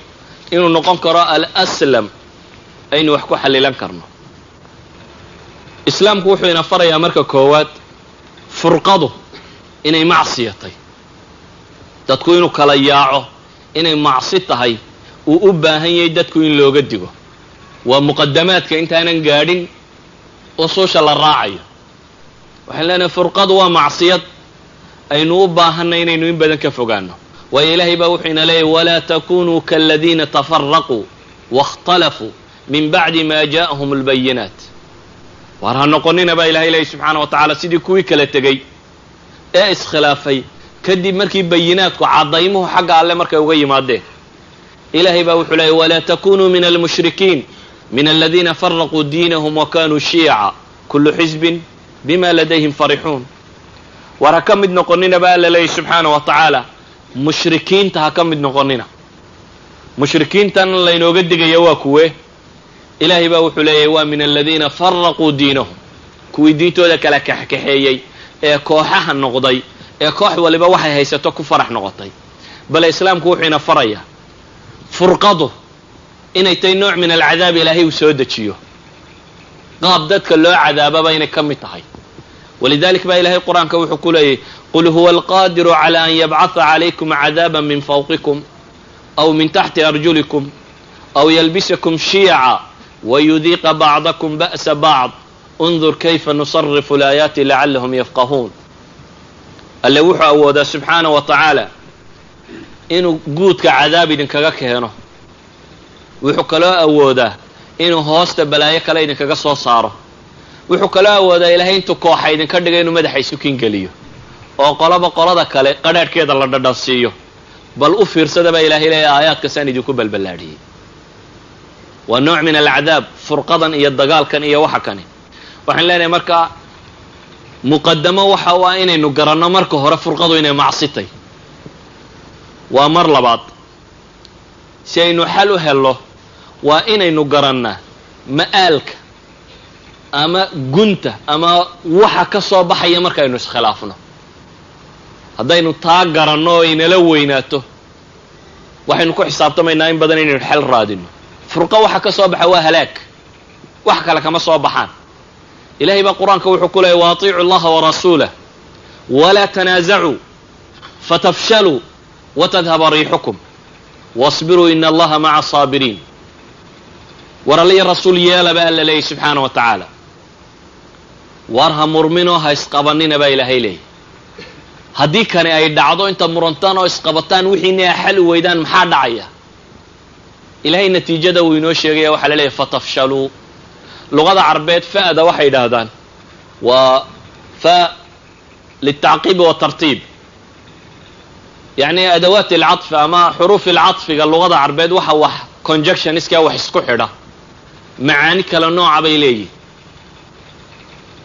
inuu noqon karo al-aslam aynu wax ku xallilan karno. islaamku wuxuu ina farayaa marka koowaad furqadu inay macsiyatay dadku inuu kala yaaco inay macsi tahay uu u baahan yahay dadku in looga digo waa muqaddamaadka intaanan gaadhin usuusha la raacayo waxaan leenahay furqadu waa macsiyad aynu u baahanay inaynu in badan ka fogaano waayo ilaahay baa wuxuu ina leeyahy walaa takunuu kaaladiina tafaraquu waاkhtalafuu min bacdi ma jaءahum اlbayinaat war ha noqonina baa ilahay leeyahy subxaana wa tacaala sidii kuwii kala tegey ee iskhilaafay kadib markii bayinaadku caddaymuhu xagga alle markay uga yimaadeen ilaahay baa wuxuu leeyahy walaa takunuu min almushrikiin min aladiina faraquu diinahum wakanuu shiica kullu xisbin bima ladayhim farixuun war ha ka mid noqonina baa alla leeyahy subxaana wa tacaala mushrikiinta ha ka mid noqonina mushrikiintan laynooga digaya waa kuwe ilaahay baa wuxuu leeyahay waa min aladiina faraquu diinahum kuwii diintooda kala kaxkaxeeyey ee kooxaha noqday ee koox waliba waxay haysato ku farax noqotay bale islaamku wuxuu ina farayaa furqadu inay tahay nooc min alcadaab ilaahay uu soo dejiyo qaab dadka loo cadaababa inay ka mid tahay walidalik baa ilahay qur-aanka wuxuu ku leeyahy qul huwa alqadiru cala an yabcatha calaykum cadaaba min fawqikum aw min taxti arjulikum aw yalbisakum shiica wayudiiqa bacdakum ba'sa bacd undur kayfa nusarifu alaayaati lacallahum yafqahuun alle wuxuu awoodaa subxaana wa tacaala inuu guudka cadaab idinkaga keeno wuxuu kaloo awoodaa inuu hoosta balaayo kale idinkaga soo saaro wuxuu kaloo awoodaa ilahay intuu kooxa idinka dhiga inuu madaxa isu kingeliyo oo qolaba qolada kale qadhaadhkeeda la dhadhansiiyo bal u fiirsada baa ilahay leeya aayaadkasaan idinku balballaadhiyey waa nooc min alcadaab furqadan iyo dagaalkan iyo waxa kani waxaan leenahay markaa muqadamo waxa u ah inaynu garanno marka hore furqadu inay macsitay waa mar labaad si aynu xal u helno waa inaynu garannaa ma'aalka ama gunta ama waxa ka soo baxaya markaynu iskhilaafno haddaynu taa garanno oo inala weynaato waxaynu ku xisaabtamaynaa in badan inaynu xal raadino furqa waxa ka soo baxa waa halaag wax kale kama soo baxaan ilahay baa qur-aanka wuxuu ku leeyay waatiicu allaha warasuulah walaa tanaasacuu fatafshaluu watadhaba riixukum wasbiruu ina allaha maca saabiriin war alliya rasuul yeela baa alla leeyay subxaana wa tacaala war ha murminoo ha isqabanina baa ilaahay leeyay haddii kani ay dhacdo inta murantaan oo isqabataan wixiina a xal u weydaan maxaa dhacaya ilahay natiijada uu inoo sheegaya waxaa la leeyahy fatafshaluu luqada carbeed fa'da waxay yidhaahdaan waa fa liltacqiibi watartiib yacni adawaat alcadfi ama xuruuf alcadfiga luqada carbeed waxa wax conjunctioniska wax isku xidha macaani kala nooca bay leeyihin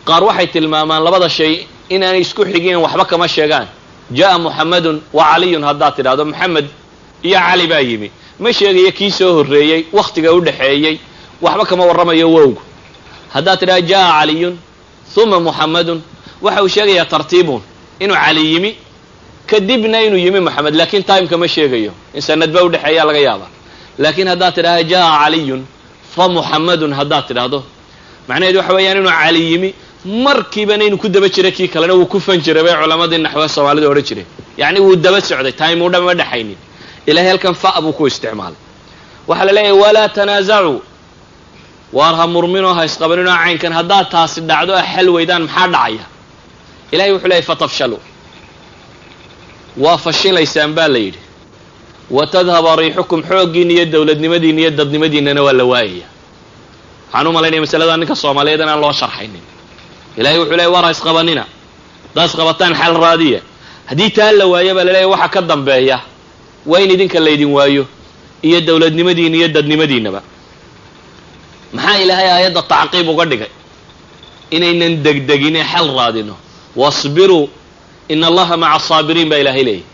qaar waxay tilmaamaan labada shay inaanay isku xigeen waxba kama sheegaan jaa muxamadun wa caliyun haddaad tidhahdo moxamed iyo cali baa yimi ma sheegayo kii soo horreeyey wakhtiga u dhaxeeyey waxba kama warramayo wowgu haddaad tidhahdo jaa caliyun uma muxamadun waxa uu sheegayaa tartiibun inuu cali yimi kadibna inuu yimi moxamed laakiin timeka ma sheegayo in sanadba u dhexeeyaa laga yaaba laakiin haddaad tidhahdo jaa caliyun fa muxamadun haddaad tidhahdo macnaheedu waxa weeyaan inuu cali yimi markiibana inuu ku daba jiray kii kalena wuu ku fan jiray bay culamadii naxwe soomaalida odhan jireen yacni wuu daba socday time u dhama dhexaynin ilahay halkan fa buu ku isticmaalay waxaa la leeyahay walaa tanaasacuu waar ha murminoo ha isqabaninoo caynkan haddaad taasi dhacdo a xal weydaan maxaa dhacaya ilahay wuxuu leeyahy fatafshaluu waa fashilaysaan baa la yidhi watadhaba riixukum xooggiina iyo dowladnimadiina iyo dadnimadiinana waa la waayaya waxaan u malaynaya masaladaa ninka soomaaliyeed inaan loo sharxaynin ilahay wuxuu leeyahy waar ha isqabanina haddaad isqabataan xal raadiya haddii taa la waayo baa la leeyahy waxa ka dambeeya waa in idinka laydin waayo iyo dowladnimadiina iyo dadnimadiinaba maxaa ilaahay aayadda tacqiib uga dhigay inaynan degdegine xal raadino wasbiruu ina allaha maca asaabiriin baa ilaahay leeyahy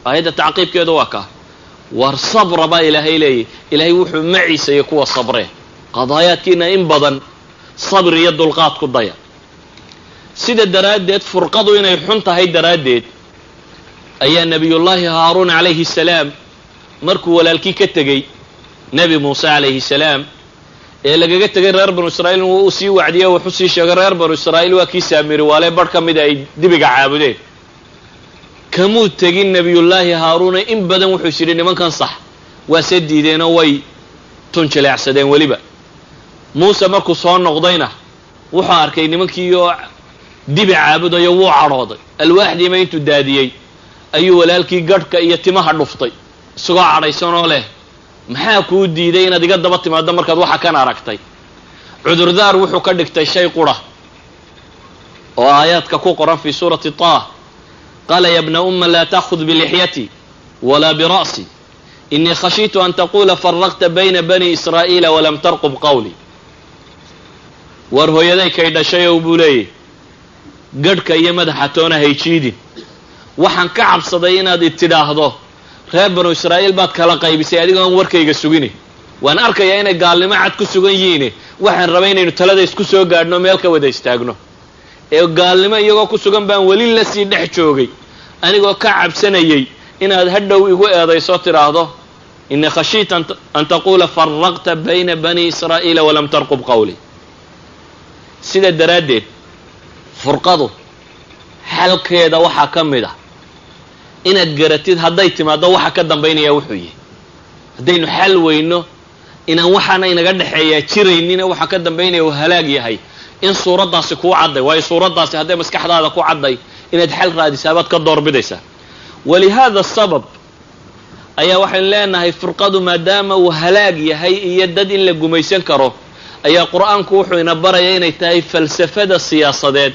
aayadda tacqiibkeedu waa kaa war sabra baa ilaahay leeyahy ilaahay wuxuu maciisaya kuwa sabree qadaayaadkiina in badan sabr iyo dulqaad ku daya sida daraaddeed furqadu inay xun tahay daraaddeed ayaa nebiyullaahi haaruun calayhi salaam markuu walaalkii ka tegey nebi muuse calayhi salaam ee lagaga tegay reer banu israa'iil wuu u sii wacdiyey wuxuu sii sheegay reer banu israa'iil waa kii saamiri waale barh ka mida ay dibiga caabudeen kamuu tegin nebiyullaahi haaruuna in badan wuxuu is yidhi nimankan sax waa se diideenoo way tunjileecsadeen weliba muuse markuu soo noqdayna wuxuu arkay nimankii oo dibi caabudayo wuu cadhooday alwaaxdiima intuu daadiyey ayuu walaalkii gadhka iyo timaha dhuftay isagoo cadhaysanoo leh maxaa kuu diiday inaad iga daba timaaddo markaad waxa kan aragtay cudurdaar wuxuu ka dhigtay shay qura oo aayaadka ku qoran fii suurati taah qaala ya bna umma laa ta'khud bilixyati walaa bira'si inii khashiitu an taquula faraqta bayna bani israa'iila walam tarqub qawlii war hooyaday kay dhashayow buu leeyahy gadhka iyo madaxa toona hayjiidin waxaan ka cabsaday inaad tidhaahdo reer banu israa'iil baad kala qaybisay adigoon warkayga sugine waan arkayaa inay gaalnimo cad ku sugan yihiine waxaan rabay inaynu talada isku soo gaadhno meel ka wada istaagno ee gaalnimo iyagoo ku sugan baan weli la sii dhex joogay anigoo ka cabsanayay inaad hadhow igu eedayso tidhaahdo inii khashiita an taquula faraqta bayna bani israa'iila walam tarqub qawlii sida daraaddeed furqadu xalkeeda waxaa ka mid ah inaad garatid hadday timaaddo waxa ka dambaynaya wuxuu yihi haddaynu xal weyno inaan waxaana inaga dhexeeyaa jiraynina waxa ka dambaynaya uu halaag yahay in suuraddaasi kuu cadday waayo suuraddaasi hadday maskaxdaada ku cadday inaad xal raadisaa baad ka doorbidaysaa walihaada sabab ayaa waxaynu leenahay furqadu maadaama uu halaag yahay iyo dad in la gumaysan karo ayaa qur-aanku wuxuu ina barayaa inay tahay falsafada siyaasadeed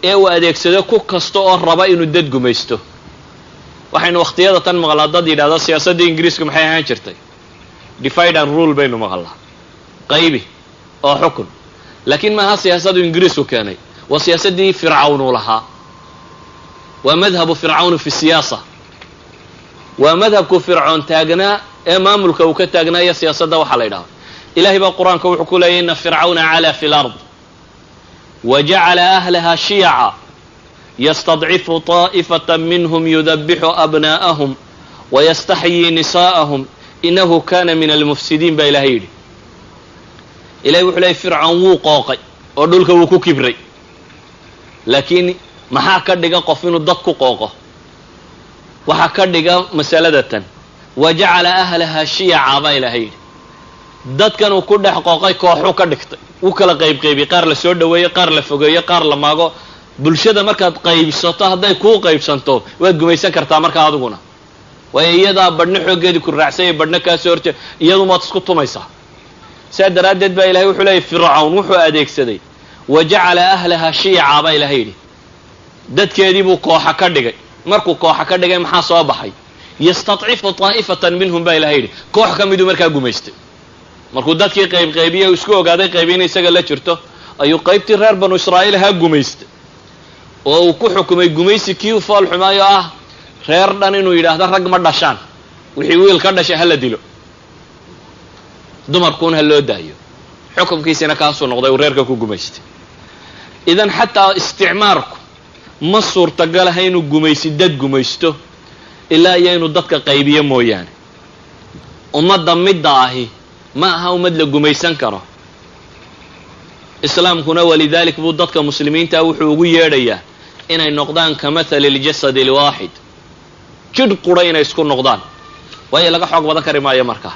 ee uu adeegsado ku kasta oo raba inuu dad gumaysto waxaynu wakhtiyada tan maqlaa dad yidhahdo siyaasadda ingiriiska maxay ahaan jirtay divide and rule baynu maqlaa qaybi oo xukun laakiin maaha siyaasadu ingiriisku keenay waa siyaasaddii fircawn uu lahaa waa madhabu fircawnu fi siyaasa waa madhabku fircoon taagnaa ee maamulka uu ka taagnaa iyo siyaasadda waxaa la yidhahdo ilahay baa qur-aanka wuxuu ku leeyay ina fircawna calaa fi lard wajacala ahlaha shiyaca yastadcifu طaa'ifata minhum yudabixu abnaa'ahum wayastaxyii nisaa'ahum inahu kana min almufsidiin baa ilahay yidhi ilahay wuxuu leeyay fircoon wuu qooqay oo dhulka wuu ku kibray laakiin maxaa ka dhiga qof inuu dad ku qooqo waxaa ka dhiga masalada tan wajacala ahlaha shiyaca baa ilahay yidhi dadkan uu ku dhex qooqay kooxuu ka dhigtay wuu kala qaybqaybiyey qaar la soo dhoweeyo qaar la fogeeyo qaar la maago bulshada markaad qaybsato hadday kuu qaybsanto waad gumaysan kartaa markaa adiguna waayo iyadaa badhna xooggeedii ku raacsanya badhna kaasoo horjee iyadumaad isku tumaysaa saa daraaddeed baa ilahay wuxuu leeyay fircawn wuxuu adeegsaday wajacala ahlaha shiyaca baa ilahay yidhi dadkeedii buu kooxa ka dhigay markuu kooxa ka dhigay maxaa soo baxay yastadcifu taa'ifatan minhum baa ilahay yidhi koox ka miduu markaa gumaystay markuu dadkii qaybqaybiyey isku ogaaday qaybi in isaga la jirto ayuu qaybtii reer banu israa'iil ha gumaystay oo uu ku xukumay gumaysi kii u fool xumaayo ah reer dhan inuu yidhaahdo rag ma dhashaan wixii wiil ka dhashay ha la dilo dumarkuuna ha loo daayo xukumkiisina kaasuu noqday uu reerka ku gumaystay idan xataa isticmaarku ma suurtagalaha inuu gumaysi dad gumaysto ilaa iyo inuu dadka qaybiyo mooyaane ummadda midda ahi ma aha ummad la gumaysan karo islaamkuna walidalik buu dadka muslimiinta wuxuu ugu yeedhayaa inay noqdaan ka mathali ljasadi lwaaxid jidh qura inay isku noqdaan waayo laga xoog badan kari maayo markaa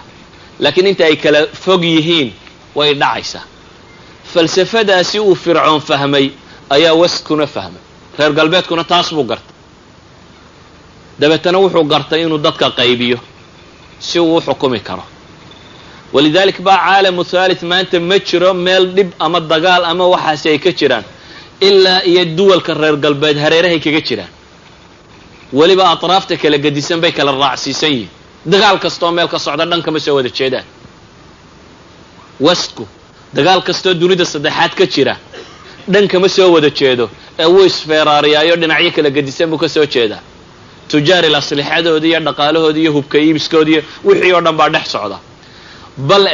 laakiin inta ay kala fog yihiin way dhacaysaa falsafadaasi uu fircoon fahmay ayaa waskuna fahmay reer galbeedkuna taas buu gartay dabeetana wuxuu gartay inuu dadka qaybiyo si uu u xukumi karo walidalik baa caalamu thalith maanta ma jiro meel dhib ama dagaal ama waxaasi ay ka jiraan ilaa iyo duwalka reer galbeed hareerahay kaga jiraan weliba atraafta kala gedisan bay kala raacsiisan yihiin dagaal kastoo meel ka socda dhan kama soo wada jeedaan westku dagaal kastoo dunida saddexaad ka jira dhan kama soo wada jeedo ee wuu isfeeraariyaayo dhinacyo kala gedisan buu ka soo jeedaa tujaaril aslixadoodii iyo dhaqaalahoodii iyo hubka iibiskoodii wixii oo dhan baa dhex socda bal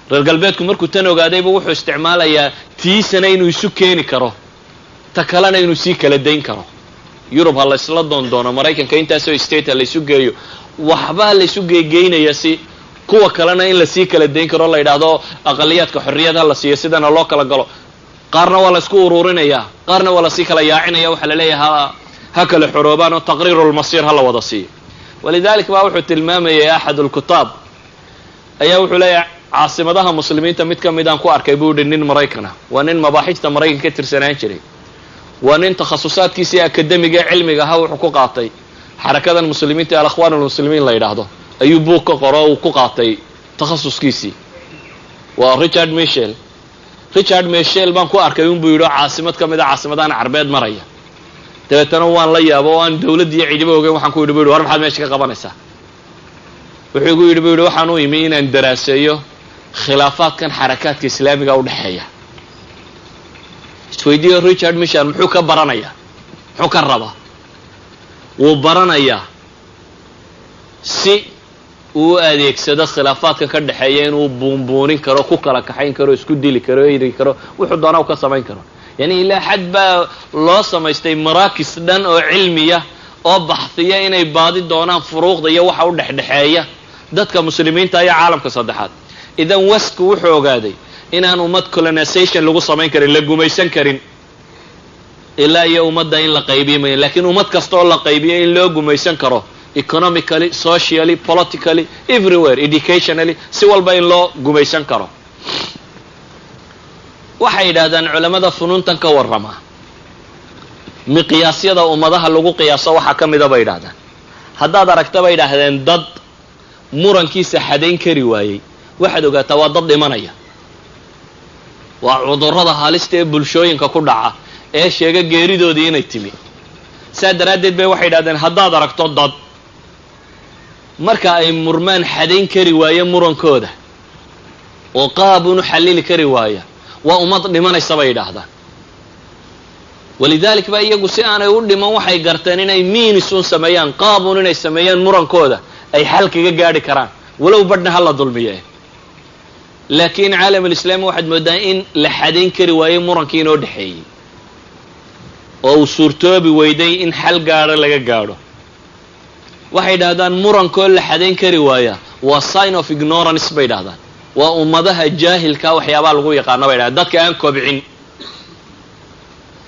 reer galbeedku markuu tan ogaadayba wuxuu isticmaalayaa tiisana inuu isu keeni karo ta kalena inuu sii kala dayn karo yurub ha laysla doondoono maraykanka intaasoo state ha laysu geeyo waxbaa laysu geegeynaya si kuwa kalena in la sii kala dayn karo la yidhaahdo aqaliyaadka xorriyad ha la siiyo sidana loo kala galo. qaarna waa la isku ururinayaa, qaarna waa la sii kala yaacinaya, waxaa la leeyahay ha kala xoroobaan oo taqriirulmasiir ha la wada siiyo. walidalik baa wuxuu tilmaamayay axad ulkutaab ayaa wuxuu leeyahay caasimadaha muslimiinta mid ka mid aan ku arkay buu yihi nin maraykana, waa nin mabaaxijta maraykanka ka tirsanaan jiray, waa nin takhasusaadkiisii akademiga cilmiga ahaa wuxuu ku qaatay xarakadan muslimiinta ee alakhwaan almuslimiin la yidhaahdo ayuu buug ka qoro uu ku qaatay takhasuskiisii. waa richard michel baan ku arkay unbuu yidhi caasimad ka mid a caasimadahan carbeed maraya. dabeetana waan la yaabo oo aan dawladdiiyo ciidamo ogeyn waxaan ku yidhi bu yidhi war maxaad meesha ka qabanaysaa? wuxuu igu yidhi bu yidhi waxaan u imi inaan daraaseeyo khilaafaadkan xarakaadka islaamiga u dhexeeya. isweydiiyo richard michel muxuu ka baranayaa, muxuu ka rabaa? wuu baranayaa si uu adeegsado khilaafaadka ka dhexeeya inuu buunbuunin karo, ku kala kaxayn karo, isku dili karo, eri karo, wuxuu doonaa u ka samayn karo. yani ilaa xad baa loo samaystay maraakis dhan oo cilmiya oo baxhiya inay baadi doonaan furuuqda iyo waxa u dhexdhexeeya dadka muslimiinta iyo caalamka saddexaad. idan westku wuxuu ogaaday inaan ummad colonization lagu samayn karin, la gumaysan karin ilaa iyo ummadda in la qaybiyo mayn, laakiin ummad kasta oo la qaybiyo in loo gumaysan karo economically, socially, politically, everywhere, educationally, si walba in loo gumaysan karo. waxay yidhaahdaan culamada funuuntan ka warrama miqyaasyada ummadaha lagu qiyaaso waxaa ka mida bay yidhahdaan. haddaad aragta bay yidhaahdeen dad murankiisa xadayn kari waayey, waxaad ogaataa waa dad dhimanaya. waa cudurrada halista ee bulshooyinka ku dhaca ee sheega geeridoodii inay timi. saa daraaddeed bay waxay yidhahdeen haddaad aragto dad marka ay murmaan xadayn kari waaye murankooda oo qaabun u xallili kari waaya, waa ummad dhimanaysa bay yidhaahdaan. walidalik ba iyagu si aanay u dhiman waxay garteen inay miinisun sameeyaan, qaabun inay sameeyaan murankooda ay xal kaga gaadhi karaan, walow badhna ha la dulmiye. laakiin caalam alislaami waxaad moodaa in la xadayn kari waaye murankii inoo dhexeeyey oo uu suurtoobi weyday in xal gaadho laga gaadho. waxay yidhahdaan murankoo la xadayn kari waaya waa sign of ignorance bay yidhahdaan. waa ummadaha jaahilka waxyaabaa lagu yaqaano bay yidhahdaan, dadka aan kobcin.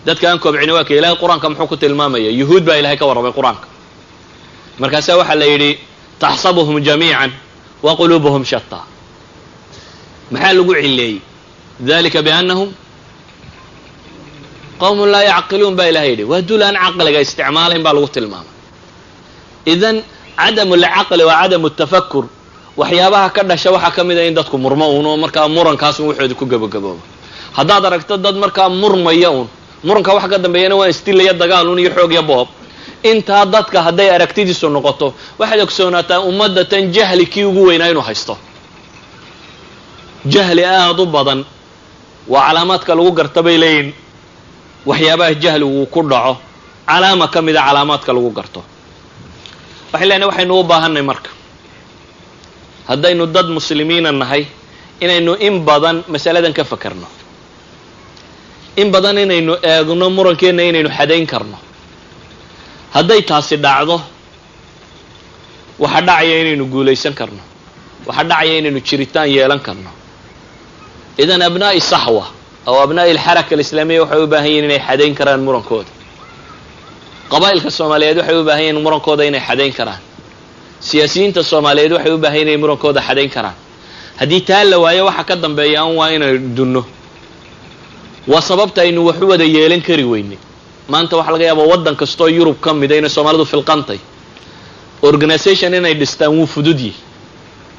dadka aan kobcin waa ka ilaahay qur-aanka muxuu ku tilmaamaya? yuhuud baa ilahay ka warramay qur-aanka. markaasaa waxaa la yidhi taxsabuhum jamiican wa quluubuhum shataa. maxaa lagu cileeyey? dalika biannahum qawmun laa yacqiluun baa ilahay yidhi, waa dul aan caqliga isticmaalayn baa lagu tilmaamay. idan cadamu lcaqli wa cadamu tafakur waxyaabaha ka dhasha waxaa ka mid a in dadku murmo uun oo markaa murankaas un waxooda ku gabagabooba. haddaad aragto dad markaa murmaya un, muranka waxa ka dambeeyana waa istilaya dagaal un iyo xoog iyo boob. intaa dadka hadday aragtidiisu noqoto waxaad ogsoonaataa ummadda tan jahli kii ugu weynaa inuu haysto. jahli aada u badan waa calaamaadka lagu garta bay leeyihin. waxyaabaha jahligu ku dhaco calaama ka mida calaamaadka lagu garto. waxay leenahay waxaynu u baahanay marka haddaynu dad muslimiina nahay inaynu in badan masaladan ka fakarno, in badan inaynu eegno murankeenna inaynu xadayn karno. hadday taasi dhacdo waxaa dhacaya inaynu guulaysan karno, waxaa dhacaya inaynu jiritaan yeelan karno. idan abnaa'i saxwa aw abnaa'i alxaraka alislaamiya waxay u baahan yihin inay xadayn karaan murankooda. qabaa'ilka soomaaliyeed waxay u baahan yihin murankooda inay xadayn karaan. siyaasiyiinta soomaaliyeed waxay u baahan yihin inay murankooda xadayn karaan. haddii taa la waayo waxa ka dambeeya an waa inaynu dunno. waa sababta aynu wax u wada yeelan kari weyne. maanta waxaa laga yaabaa waddan kastoo yurub ka mida inay soomaalidu filqantay. organisation inay dhistaan wuu fududyi.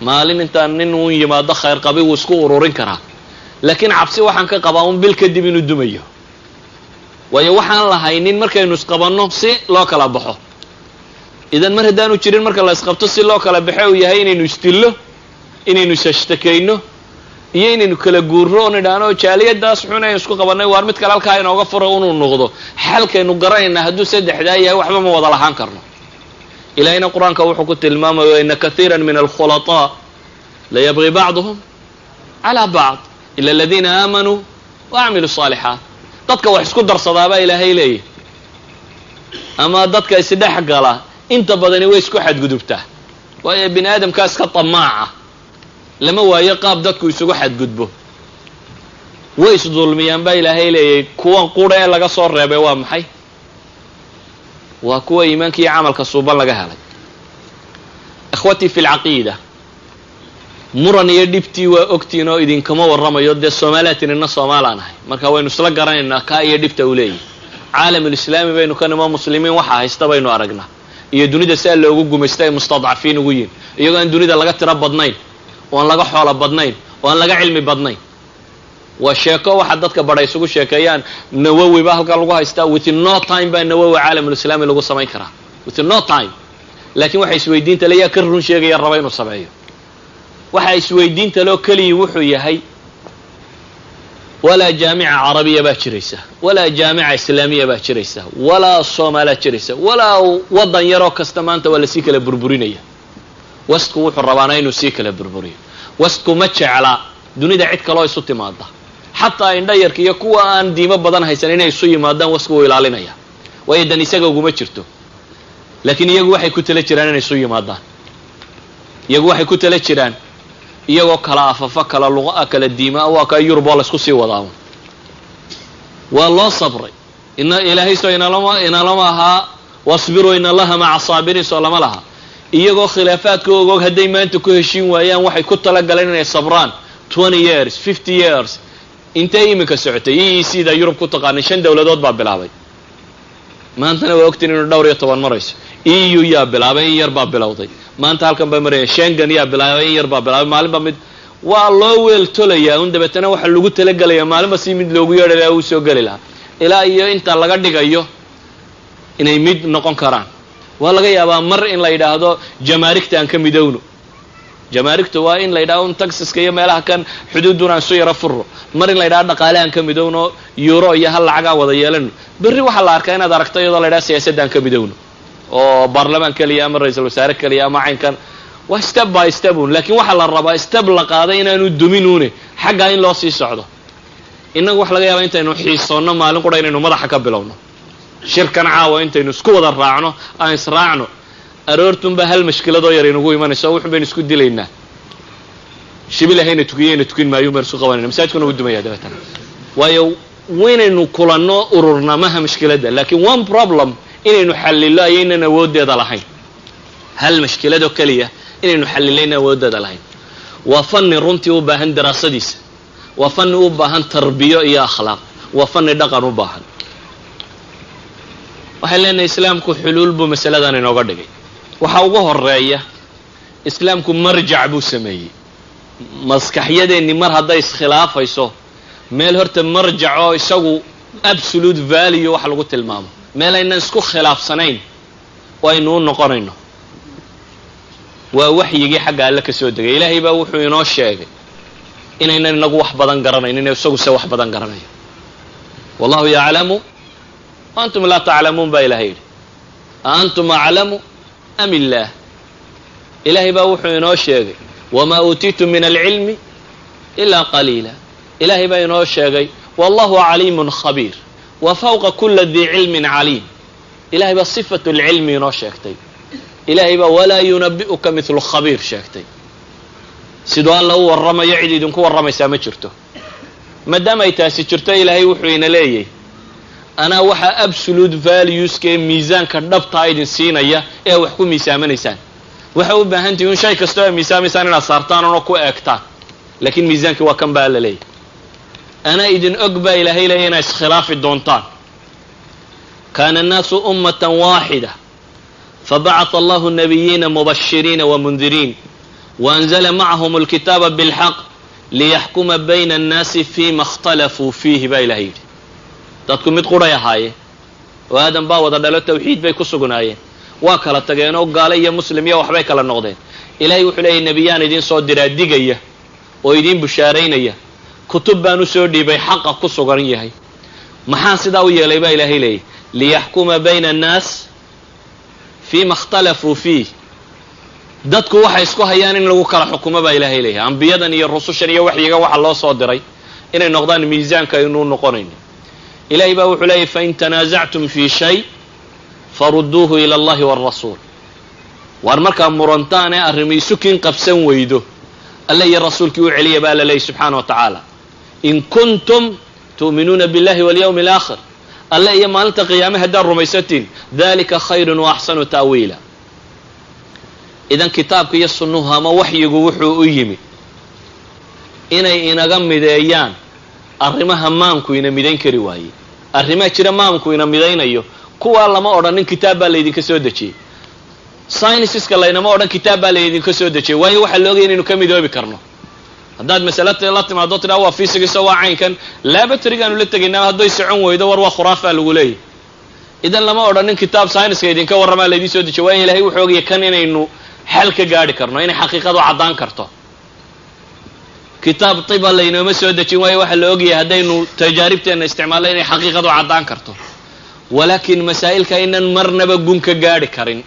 maalin intaan nin uun yimaado khayr qabi wuu isku ururin karaa. laakiin cabsi waxaan ka qabaa un bil kadib inuu dumayo. waayo waxaan lahaynin markaynu isqabanno si loo kala baxo. idan mar haddaanu jirin marka la isqabto si loo kala baxe uu yahay inaynu isdillo, inaynu isashtakayno, iyo inaynu kala guurro oo nidhaano jaaliyadaas xun aynu isku qabannay waar mid kale halkaa inooga furo inuu noqdo. xalkaynu garanayna hadduu saddexdaa yahay waxba ma wada lahaan karno. ilaahayna qur-aanka wuxuu ku tilmaamayo ina kathiira min alkhulaطaa layabغi bacduhum calى bacd ila aladiina aamanuu waacmiluu صaalixaat. dadka wax isku darsadaabaa ilaahay leeyahy, ama dadka isdhex gala inta badani way isku xadgudubtaa. waayo bini aadamkaa iska tamaaca lama waayo qaab dadku isugu xadgudbo way isdulmiyaan baa ilaahay leeyay kuwan qura ee laga soo reebay waa maxay waa kuwa iimaanka iyo camalka suuban laga helay akhwati fi alcaqiida muran iyo dhibtii waa ogtiin oo idinkama warramayo dee soomaaliyaatinina soomaalaan ahay marka waynu isla garanaynaa kaa iyo dhibta uu leeyahay caalamulislaami baynu ka nimo muslimiin waxa haysta baynu aragnaa iyo dunida si loogu gumaysta ay mustadcafiin ugu yihiin iyagoo aan dunida laga tiro badnayn oo aan laga xoolo badnayn oo aan laga cilmi badnayn waa sheeko waxa dadka badhay isugu sheekeeyaan Nawawi baa halka lagu haystaa within no time baa Nawawi caalamulislaami lagu samayn karaa within no time laakiin waxa isweydiinta leeyahay ka run sheegaya raba inuu sameeyo waxa isweydiinta loo kaliya wuxuu yahay ولا جامعة عربية باكريسة ولا جامعة إسلامية باكريسة ولا صومالة كريسة ولا وضن يروك كستمانتا ولا سيكلة بربرينية وسكو وحو الربانين وسيكلة بربرية وسكو متش على دوني دا عدك الله يسوتي مادة حتى إن دايرك يكوى أن ديما بدن هيسانين يسوي مادة وسكو إلالينيا ويدن يساقو متشرتو لكن يقو وحي كتلة جران يسوي مادة يقو وحي كتلة جران iyagoo kala afafa kala luqa kala diima waa ka Yurub la isku sii wadaawo waa loo sabray inna ilaahay soo ina lama ha wasbiru inna allaha ma'a sabirin salama laha iyagoo khilaafaadka ogoog haday maanta ku heshiin waayaan waxay ku tala galeen inay sabraan 20 years 50 years intay imika socotay sida Yurub ku taqaan shan dawladood baa bilaabay maantana waa ogtiin inuu dhowr iyo 10 marayso EU yaa bilaabay yar baa bilowday maanta halkan baa maray Schengen yaa bilaabay yar baa bilaabay maalin baa mid waa loo weel tolaya dabeetana waxa lagu tala galaya maalin ba si mid loogu yeedhay uu soo gali lahaa ilaa iyo inta laga dhigayo inay mid noqon karaan waa laga yaabaa mar in la yiraahdo jamaarigta aan ka midowno jamaarigtu waa in la yiraahdo taxiska iyo meelaha kan xuduuduna soo yara furo mar in la yiraahdo dhaqaale aan ka midowno euro iyo hal lacag wada yeelano berri waxa la arkaa inaad aragto iyadoo la yiraahdo siyaasadda aan ka midowno oo baarlamaan kaliya ama ra'iisul wasaare kaliya ama caynkan waa step by step laakiin waxa la rabaa step la qaaday inaanu duminuune xagga in loo sii socdo inagu wax laga yaabaa intaynu xiisoonno maalin qura inaynu madaxa ka bilowno shirkan caawa intaynu isku wada raacno aan israacno aroortunba hal mushkiladoo yar inagu imanayso wuxuu been isku dilaynaa shibilahayna tukin maayo mar soo qabanayna masaajidkuna u dumaya dabeetana waayo weynaynu kulanno ururna maha mushkilada laakiin one problem inaynu xalilo ayaynan awoodeeda lahayn hal mushkilado kaliya inaynu xalilayna awoodeeda lahayn waa fanni runtii u baahan daraasadiisa waa fanni u baahan tarbiyo iyo akhlaaq waa fanni dhaqan u baahan waxay leenahay islaamku xuluul buu masaladan inooga dhigay waxa ugu horeeya islaamku marjac buu sameeyay maskaxyadeeni mar haday iskhilaafayso meel horta marjac oo isagu absolute value wax lagu tilmaamo meel aynan isku khilaafsanayn waynu noqonayno waa waxyigii xagga Alle ka soo degay Ilaahay baa wuxuu inoo sheegay inaynan inagu wax badan garanaynin inay isagu wax badan garanayo wallahu ya'lamu antum la ta'lamun ba Ilaahay antum a'lamu am illah Ilaahay baa wuxuu inoo sheegay wama utitu min al-ilmi illa qalila Ilaahay baa inoo sheegay wallahu alimun khabir وفوق كل ذي علم عليم إلهي بصفة العلم ينوشكتي إلهي ولا ينبئك مثل الخبير شكتي سيدو الله هو الرمى يعيد دونك هو الرمى سامجرته ما دام يتاسي جرته إلهي وحوين لي أنا وحا absolute values كي ميزان كردبطا ايدن سينايا ايه وحكو ميسامن إيسان وحاو باهنتي يون شاي كستوى ميسام إيسان انا صارتان ونكو اكتان لكن ميزان كي وكم بقى لي أنا إذن أقبى إلهي لينا إسخلاف الدونتان كان الناس أمة واحدة فبعث الله النبيين مبشرين ومنذرين وأنزل معهم الكتاب بالحق ليحكم بين الناس فيما اختلفوا فيه بإلهي تذكر متقرى يا هاي وآدم باوض دلو التوحيد بيكسقنا هاي واكلا تقينو قال يا مسلم يا وحبيك للنقضين إلهي وحلي النبيان إذن صدر الدقية وإذن بشارين كتب بانو سودي بي حقا كسوغرن يحي محان سدا ويلي با إلهي لي ليحكم بين الناس فيما اختلفوا فيه dadku waxay isku hayaan in lagu kala xukumo ba Ilaahay leeyahay anbiyadan iyo rusushan iyo waxyiga waxa loo soo diray inay noqdaan miisaanka inuu noqonayn Ilaahay baa wuxuu leeyahay fa in tanaza'tum fi shay farudduhu ila Allah war rasul war marka murantaane arrimiisu kin qabsan weydo alla iyo rasuulkii u celiya baa la leeyahy subxaana wa tacaala in kuntum tu'minuuna billahi walyawmi alaakhir alla iyo maalinta qiyaame haddaad rumaysatiin dalika khayrun wa axsanu ta'wiila idan kitaabka iyo sunnuhu ama waxyigu wuxuu u yimi inay inaga mideeyaan arrimaha maamku ina midayn kari waayey arrimaha jira maamku ina midaynayo kuwaa lama odhanin kitaab baa laydinka soo dejiyey scienceska laynama odhan kitaab baa laydinka soo dejiyey waayo waxaa la ogaya inaynu ka midoobi karno haddaad masale la timaado tidhaa waa fiisigiisa waa caynkan laboratorygaanu la tegaynaa hadday socon weydo war waa khuraafaa lagu leeyahy idan lama odhanin kitaab scienceska idinka warramaa laydin soo dejiye waayo ilahay wuxuu ogaya kan inaynu xal ka gaadhi karno inay xaqiiqadu caddaan karto kitaab tiba laynooma soo dejin waayo waxaa la ogyahay haddaynu tajaaribteenna isticmaalno inay xaqiiqadu caddaan karto walaakin masaa'ilka inan marnaba gun ka gaadhi karin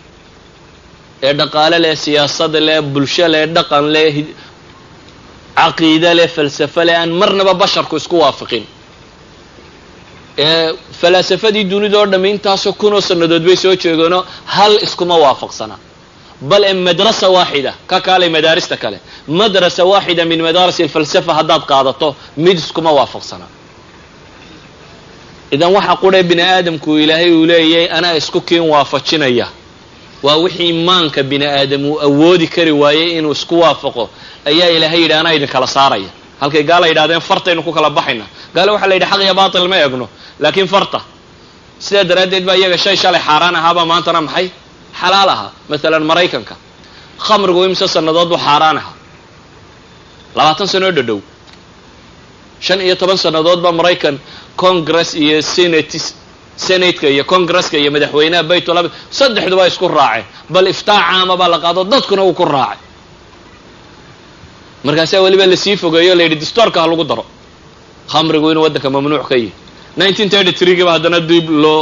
ee dhaqaale leh siyaasada leh bulsho leh dhaqan leh caqiide leh falsafo leh aan marnaba basharku isku waafiqin falaasafadii dunida oo dhamme intaasoo kunoo sannadood bay soo jeegeenoo hal iskuma waafaqsana bal madrasa waaxida ka kaalay madaarista kale madrasa waaxida min madaaris alfalsafa haddaad qaadato mid iskuma waafaqsana idan waxa qudhe bini aadamku ilaahay uu leeyahay anaa isku kiin waafajinaya waa wixii maanka bini aadam uu awoodi kari waayey inuu isku waafaqo ayaa ilaahay yidhi anaa idin kala saaraya halkay gaala yidhahdeen fartaynu ku kala baxayna gaale waxaa la yidhi xaq iyo baatil ma egno laakiin farta sidaa daraaddeed baa iyaga shay shalay xaaraan ahaabaa maantana maxay xalaal ahaa maalan maraykanka khamrigu imse sannadood buu xaaraan ahaa 20 sanoo dhadhow 15 sannadood baa maraykan congress iyo senateka iyo congresska iyo madaxweynaha baytul saddexduba isku raaceen bal iftaa caama baa la qaado dadkuna uu ku raacay markaasaa weliba lasii fogeeyo la yidhi distoorka ha lagu daro khamrigu inuu waddanka mamnuuc ka yihi 1933giiba haddana dib loo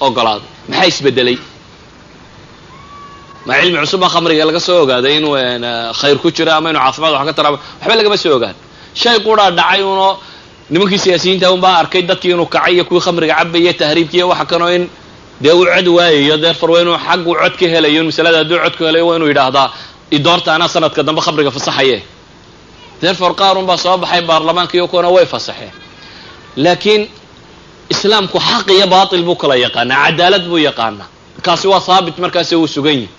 ogolaaday maxaa isbedelay ma cilmi cusub baa khamriga laga soo ogaaday inuu khayr ku jiro ama inuu caafimaad wax ka taraabo waxba lagama soo ogaan shay quraa dhacay unoo nimankii siyaasiyiinta unbaa arkay dadkii inuu kacay iyo kuwii khamriga cabaya tahriibkiiyo waxa kanoo in dee uu cod waayayo deerfar waa inuu xaggu cod ka helayo masalada hadduu cod ka helayo waa inuu yidhaahdaa idoorta anaa sanadka dambe khamriga fasaxaye deerfar qaar unbaa soo baxay baarlamaanka iyo kuwana way fasaxeen laakiin islaamku xaq iyo baatil buu kala yaqaanaa cadaalad buu yaqaanaa kaasi waa haabit markaasi uu sugan yahay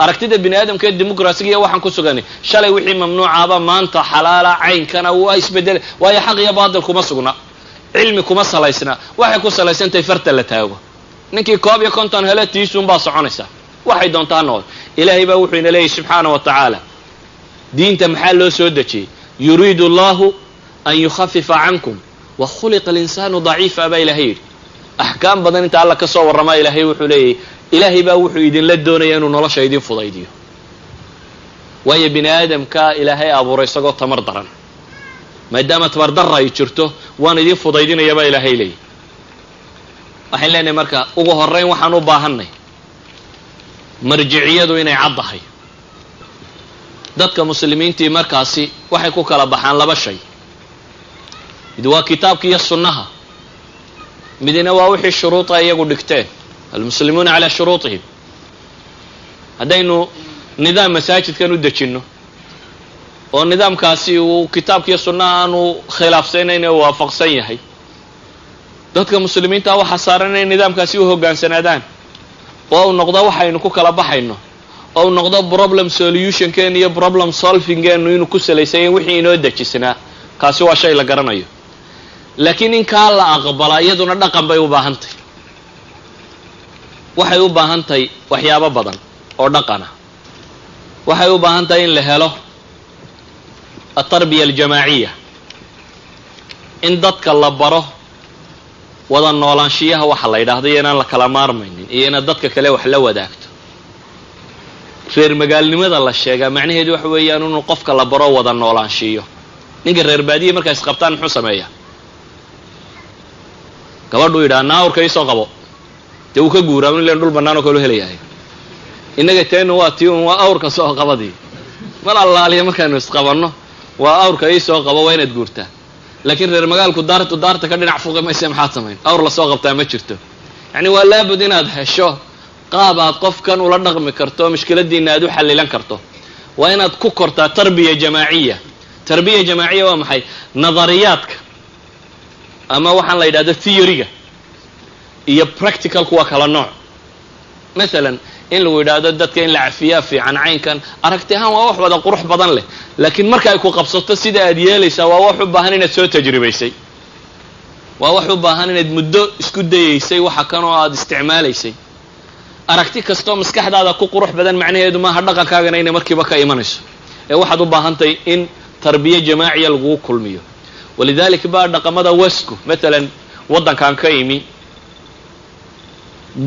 aragtida bini aadamka ee dimuqraasiga iyo waxaan ku suganay shalay wixii mamnuucaaba maanta xalaala caynkana waa isbedelay waayo xaq iyo baatil kuma sugna cilmi kuma salaysna waxay ku salaysantahay farta la taago ninkii 51 hele tiisuun baa soconaysa waxay doontaa nool ilaahay baa wuxuu ina leeyahay subxaanahu wa tacaala diinta maxaa loo soo dejiyey yuriidu allahu an yukhafifa cankum wa khuliqa alinsaanu daciifa baa ilaahay yidhi axkaam badan inta alla ka soo warramaa ilaahay wuxuu leeyahay ilaahay baa wuxuu idinla doonaya inuu nolosha idin fudaydiyo waayo bini aadamka ilaahay abuuray isagoo tamar daran maadaama tamar darra ay jirto waan idin fudaydinaya baa ilaahay leeyahy waxaan leenahay marka ugu horrayn waxaan u baahannay marjiciyadu inay caddahay dadka muslimiintii markaasi waxay ku kala baxaan laba shay mid waa kitaabka iyo sunnaha midina waa wixii shuruuda iyagu dhigteen almuslimuuna calaa shuruutihim haddaynu nidaam masaajidkan u dejinno oo nidaamkaasi uu kitaabkiiyo sunnaha aanu khilaafsanayn ee waafaqsan yahay dadka muslimiinta waxaa saaran inay nidaamkaasi u hoggaansanaadaan oo uu noqdo waxaynu ku kala baxayno oo uu noqdo problem solutionkeenu iyo problem solvingkeenu inuu ku salaysanya wixii inoo dejisnaa kaasi waa shay la garanayo laakiin in kaa la aqbala iyaduna dhaqan bay u baahantahy waxay u baahan tahay waxyaabo badan oo dhaqana waxay u baahan tahay in la helo atarbiya aljamaaciya in dadka la baro wada noolaanshiyaha waxa la yidhaahdo iyo inaan la kala maarmaynin iyo inaad dadka kale wax la wadaagto reer magaalnimada la sheegaa macnaheedu waxa weeyaan inuu qofka la baro wada noolaanshiyo ninka reer baadiya markay isqabtaan muxuu sameeyaa gabadhuu yidhaha naawrka iisoo qabo dee uu ka guuraa in len dhul bannaan oo kaleu helayahay innaga teenu waa tii un waa awrka soo qabadii mal allaaliya markaanu isqabanno waa awrka iisoo qabo waa inaad guurtaa laakiin reer magaalku daarta ka dhinac fuqi mayse maxaad samayn awr lasoo qabtaa ma jirto yacni waa laabud inaad hesho qaab aad qofkan ula dhaqmi karto mushkiladiina aad u xallilan karto waa inaad ku kortaa tarbiya jamaaciya tarbiya jamaaciya waa maxay nadariyaadka ama waxaan la yidhahdo theoryga iyo practicalku waa kala nooc masalan in lagu yidhaahdo dadka in la cafiyaa fiican caynkan aragti ahaan waa wax wada qurux badan leh laakiin marka ay ku qabsato sida aad yeelaysaa waa wax u baahan inaad soo tajribaysay waa wax u baahan inaad muddo isku dayaysay waxa kan oo aad isticmaalaysay aragti kastoo maskaxdaada ku qurux badan macnaheedu maaha dhaqankaagana inay markiiba ka imanayso ee waxaad u baahantahay in tarbiya jamaaciya lagu kulmiyo walidaalika baa dhaqamada wasku matalan waddankan ka imi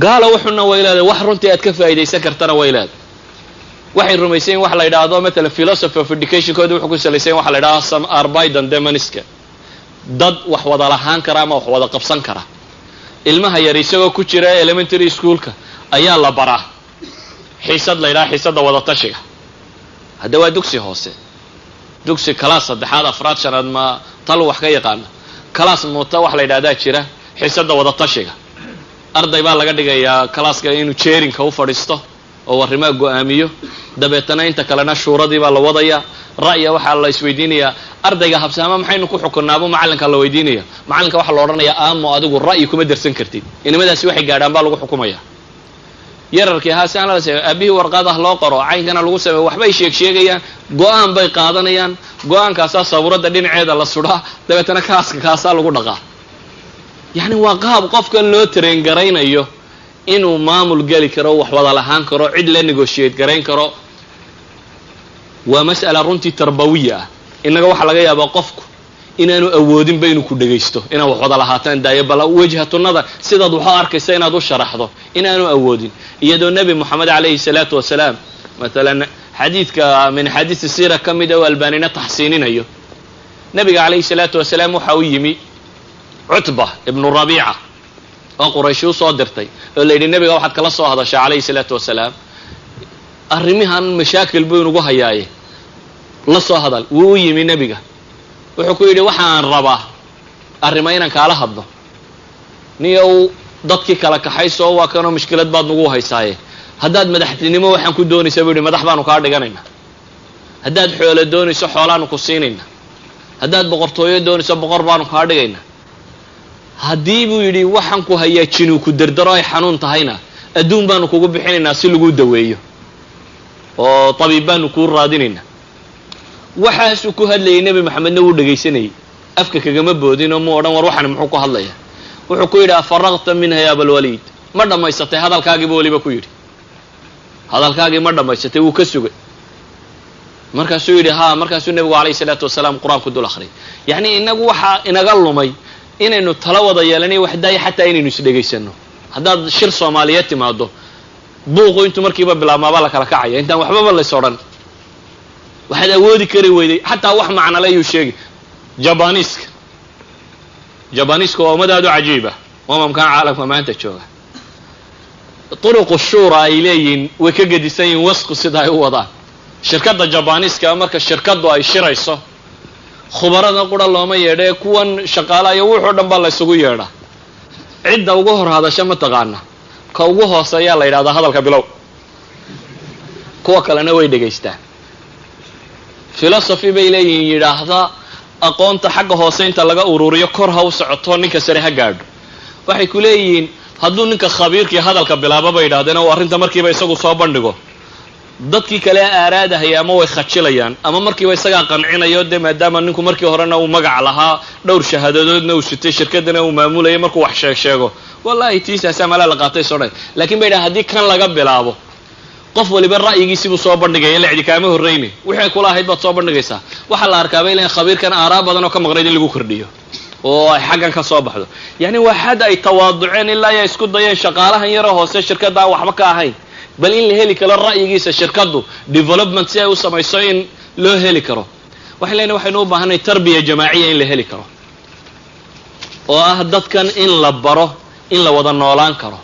gaala wuxuuna way leedahay wax runtii aad ka faa'iidaysan kartana way leedahay waxay rumaysayin wax la yidhaahdo matalan philosophy of educationkooda wuxuu ku salaysayin waxa la yidhahdo some arbiden demoniska dad wax wada lahaan kara ama wax wada qabsan kara ilmaha yar isagoo ku jira elementary schoolka ayaa la baraa xiisad la yidhaha xiisadda wada tashiga hadda waa dugsi hoose dugsi kalaas saddexaad afraad shanaad ma tal wax ka yaqaana kalaas muuta wax la yidhahdaa jira xiisadda wada tashiga arday baa laga dhigayaa kalaaska inuu jeerinka u fadhiisto oo arrimaha go'aamiyo dabeetana inta kalena shuuradii baa la wadayaa ra'ya waxaa la isweydiinayaa ardayga habsaama maxaynu ku xukunnaabo macallinka la weydiinaya macallinka waxaa la odhanayaa aamo adigu ra'yi kuma dersan kartid inimadaasi waxay gaadhaan baa lagu xukumaya yararkii haasaan aabihii warqad ah loo qoro caynkana lagu sameeyo waxbay sheegayaan go'aan bay qaadanayaan go'aankaasaa sabuuradda dhinaceeda la sudhaa dabeetana kaasaa lagu dhaqaa yacni waa qaab qofka loo tareen garaynayo inuu maamul geli karo wax wada lahaan karo cid la negotiate garayn karo waa mas'ala runtii tarbawiya ah innaga waxaa laga yaabaa qofku inaanu awoodinba inuu ku dhegaysto inaad wax wada lahaataan daayo bal wajhatu nadar sidaad waxu arkaysa inaad u sharaxdo inaanu awoodin iyadoo nebi moxamed calayhi salaatu wasalaam matalan xadiidka min xadiisi siira ka mida oo albaanina taxsiininayo nebiga calayhi salaatu wasalaam waxa uu yimi cutba ibnu rabiica oo qurayshi u soo dirtay oo la yidhi nebiga waxaad kala soo hadashaa calayhi salaatu wasalaam arrimahan mashaakil buu inugu hayaaye la soo hadal wuu u yimi nebiga wuxuu ku yidhi waxaan rabaa arrimo inaan kaala hadlo niyow dadkii kala kaxayso waa kanoo mushkilad baad nagu haysaaye haddaad madaxtinimo waxaan ku doonaysa buu yidhi madax baanu kaa dhiganaynaa haddaad xoolo doonayso xoolaanu ku siinaynaa haddaad boqortooyo doonayso boqor baanu kaa dhigaynaa haddii buu yidhi waxaan ku hayaa jinuu ku dardaro ay xanuun tahayna adduun baanu kugu bixinaynaa si lagu daweeyo oo tabiib baanu kuu raadinaynaa waxaasuu ku hadlayay nebi maxamedna wuu dhegaysanayay afka kagama boodinoo mu odhan war waxani muxuu ku hadlaya wuxuu ku yidhi afaraqta minha ya abalwaliid ma dhammaysatay hadalkaagiiba weliba ku yidhi hadalkaagii ma dhammaysatay wuu ka sugay markaasuu yidhi ha markaasuu nebigu calayhi salaatu wasalaam qur-aanku dul akhriyay yacni inagu waxaa inaga lumay inaynu tala wada yeelanayo wax daaya xataa inaynu isdhegaysano haddaad shir soomaaliyeed timaado buuqu intuu markiiba bilaabmaabaa la kala kacaya intaan waxbaba lays odhan waxaad awoodi kari weyday xataa wax macnale ayuu sheegi jabaniiska waa ummad aad u cajiiba umamkan caalamka maanta jooga turuqu shuura ay leeyihiin way ka gedisan yihiin wasku sida ay u wadaan shirkadda jabaniiska marka shirkaddu ay shirayso khubarada qura looma yeedha kuwan shaqaalayo wuxuu dhan baa la ysugu yeedhaa cidda ugu hor hadasha ma taqaana ka ugu hooseeyaa la yidhahdaa hadalka bilow kuwa kalena way dhegaystaan philosophy bay leeyihiin yidhaahda aqoonta xagga hoose inta laga ururiyo kor ha u socoto ninka sare ha gaadho waxay ku leeyihiin hadduu ninka khabiirkii hadalka bilaabo bay yidhahdeen oo arrinta markiiba isagu soo bandhigo dadkii kale aaraadahaya ama way khajilayaan ama markiiba isagaa qancinayo dee maadaama ninku markii horena uu magac lahaa dhowr shahaadadoodna uu sitay shirkadana uu maamulayay markuu wax sheego wallahi tiisaasaa malaa la qaatay soo dhan laakiin bay yidhaha haddii kan laga bilaabo qof waliba ra'yigiisibuu soo bandhigaya lecdi kaama horrayni wixii kula ahayd baad soo bandhigaysaa waxaa la arkaa bay leeyiin khabiirkan aaraa badan oo ka maqnayd in lagu kordhiyo oo ay xaggan ka soo baxdo yacni waa xad ay tawaaduceen ilaa ay isku dayeen shaqaalahan yaroo hoose shirkadda aan waxba ka ahayn bal in la heli karo ra'yigiisa shirkaddu development si ay u samayso in loo heli karo waxay leeyiin waxaynu u baahanay tarbiya jamaaciya in la heli karo oo ah dadkan in la baro in la wada noolaan karo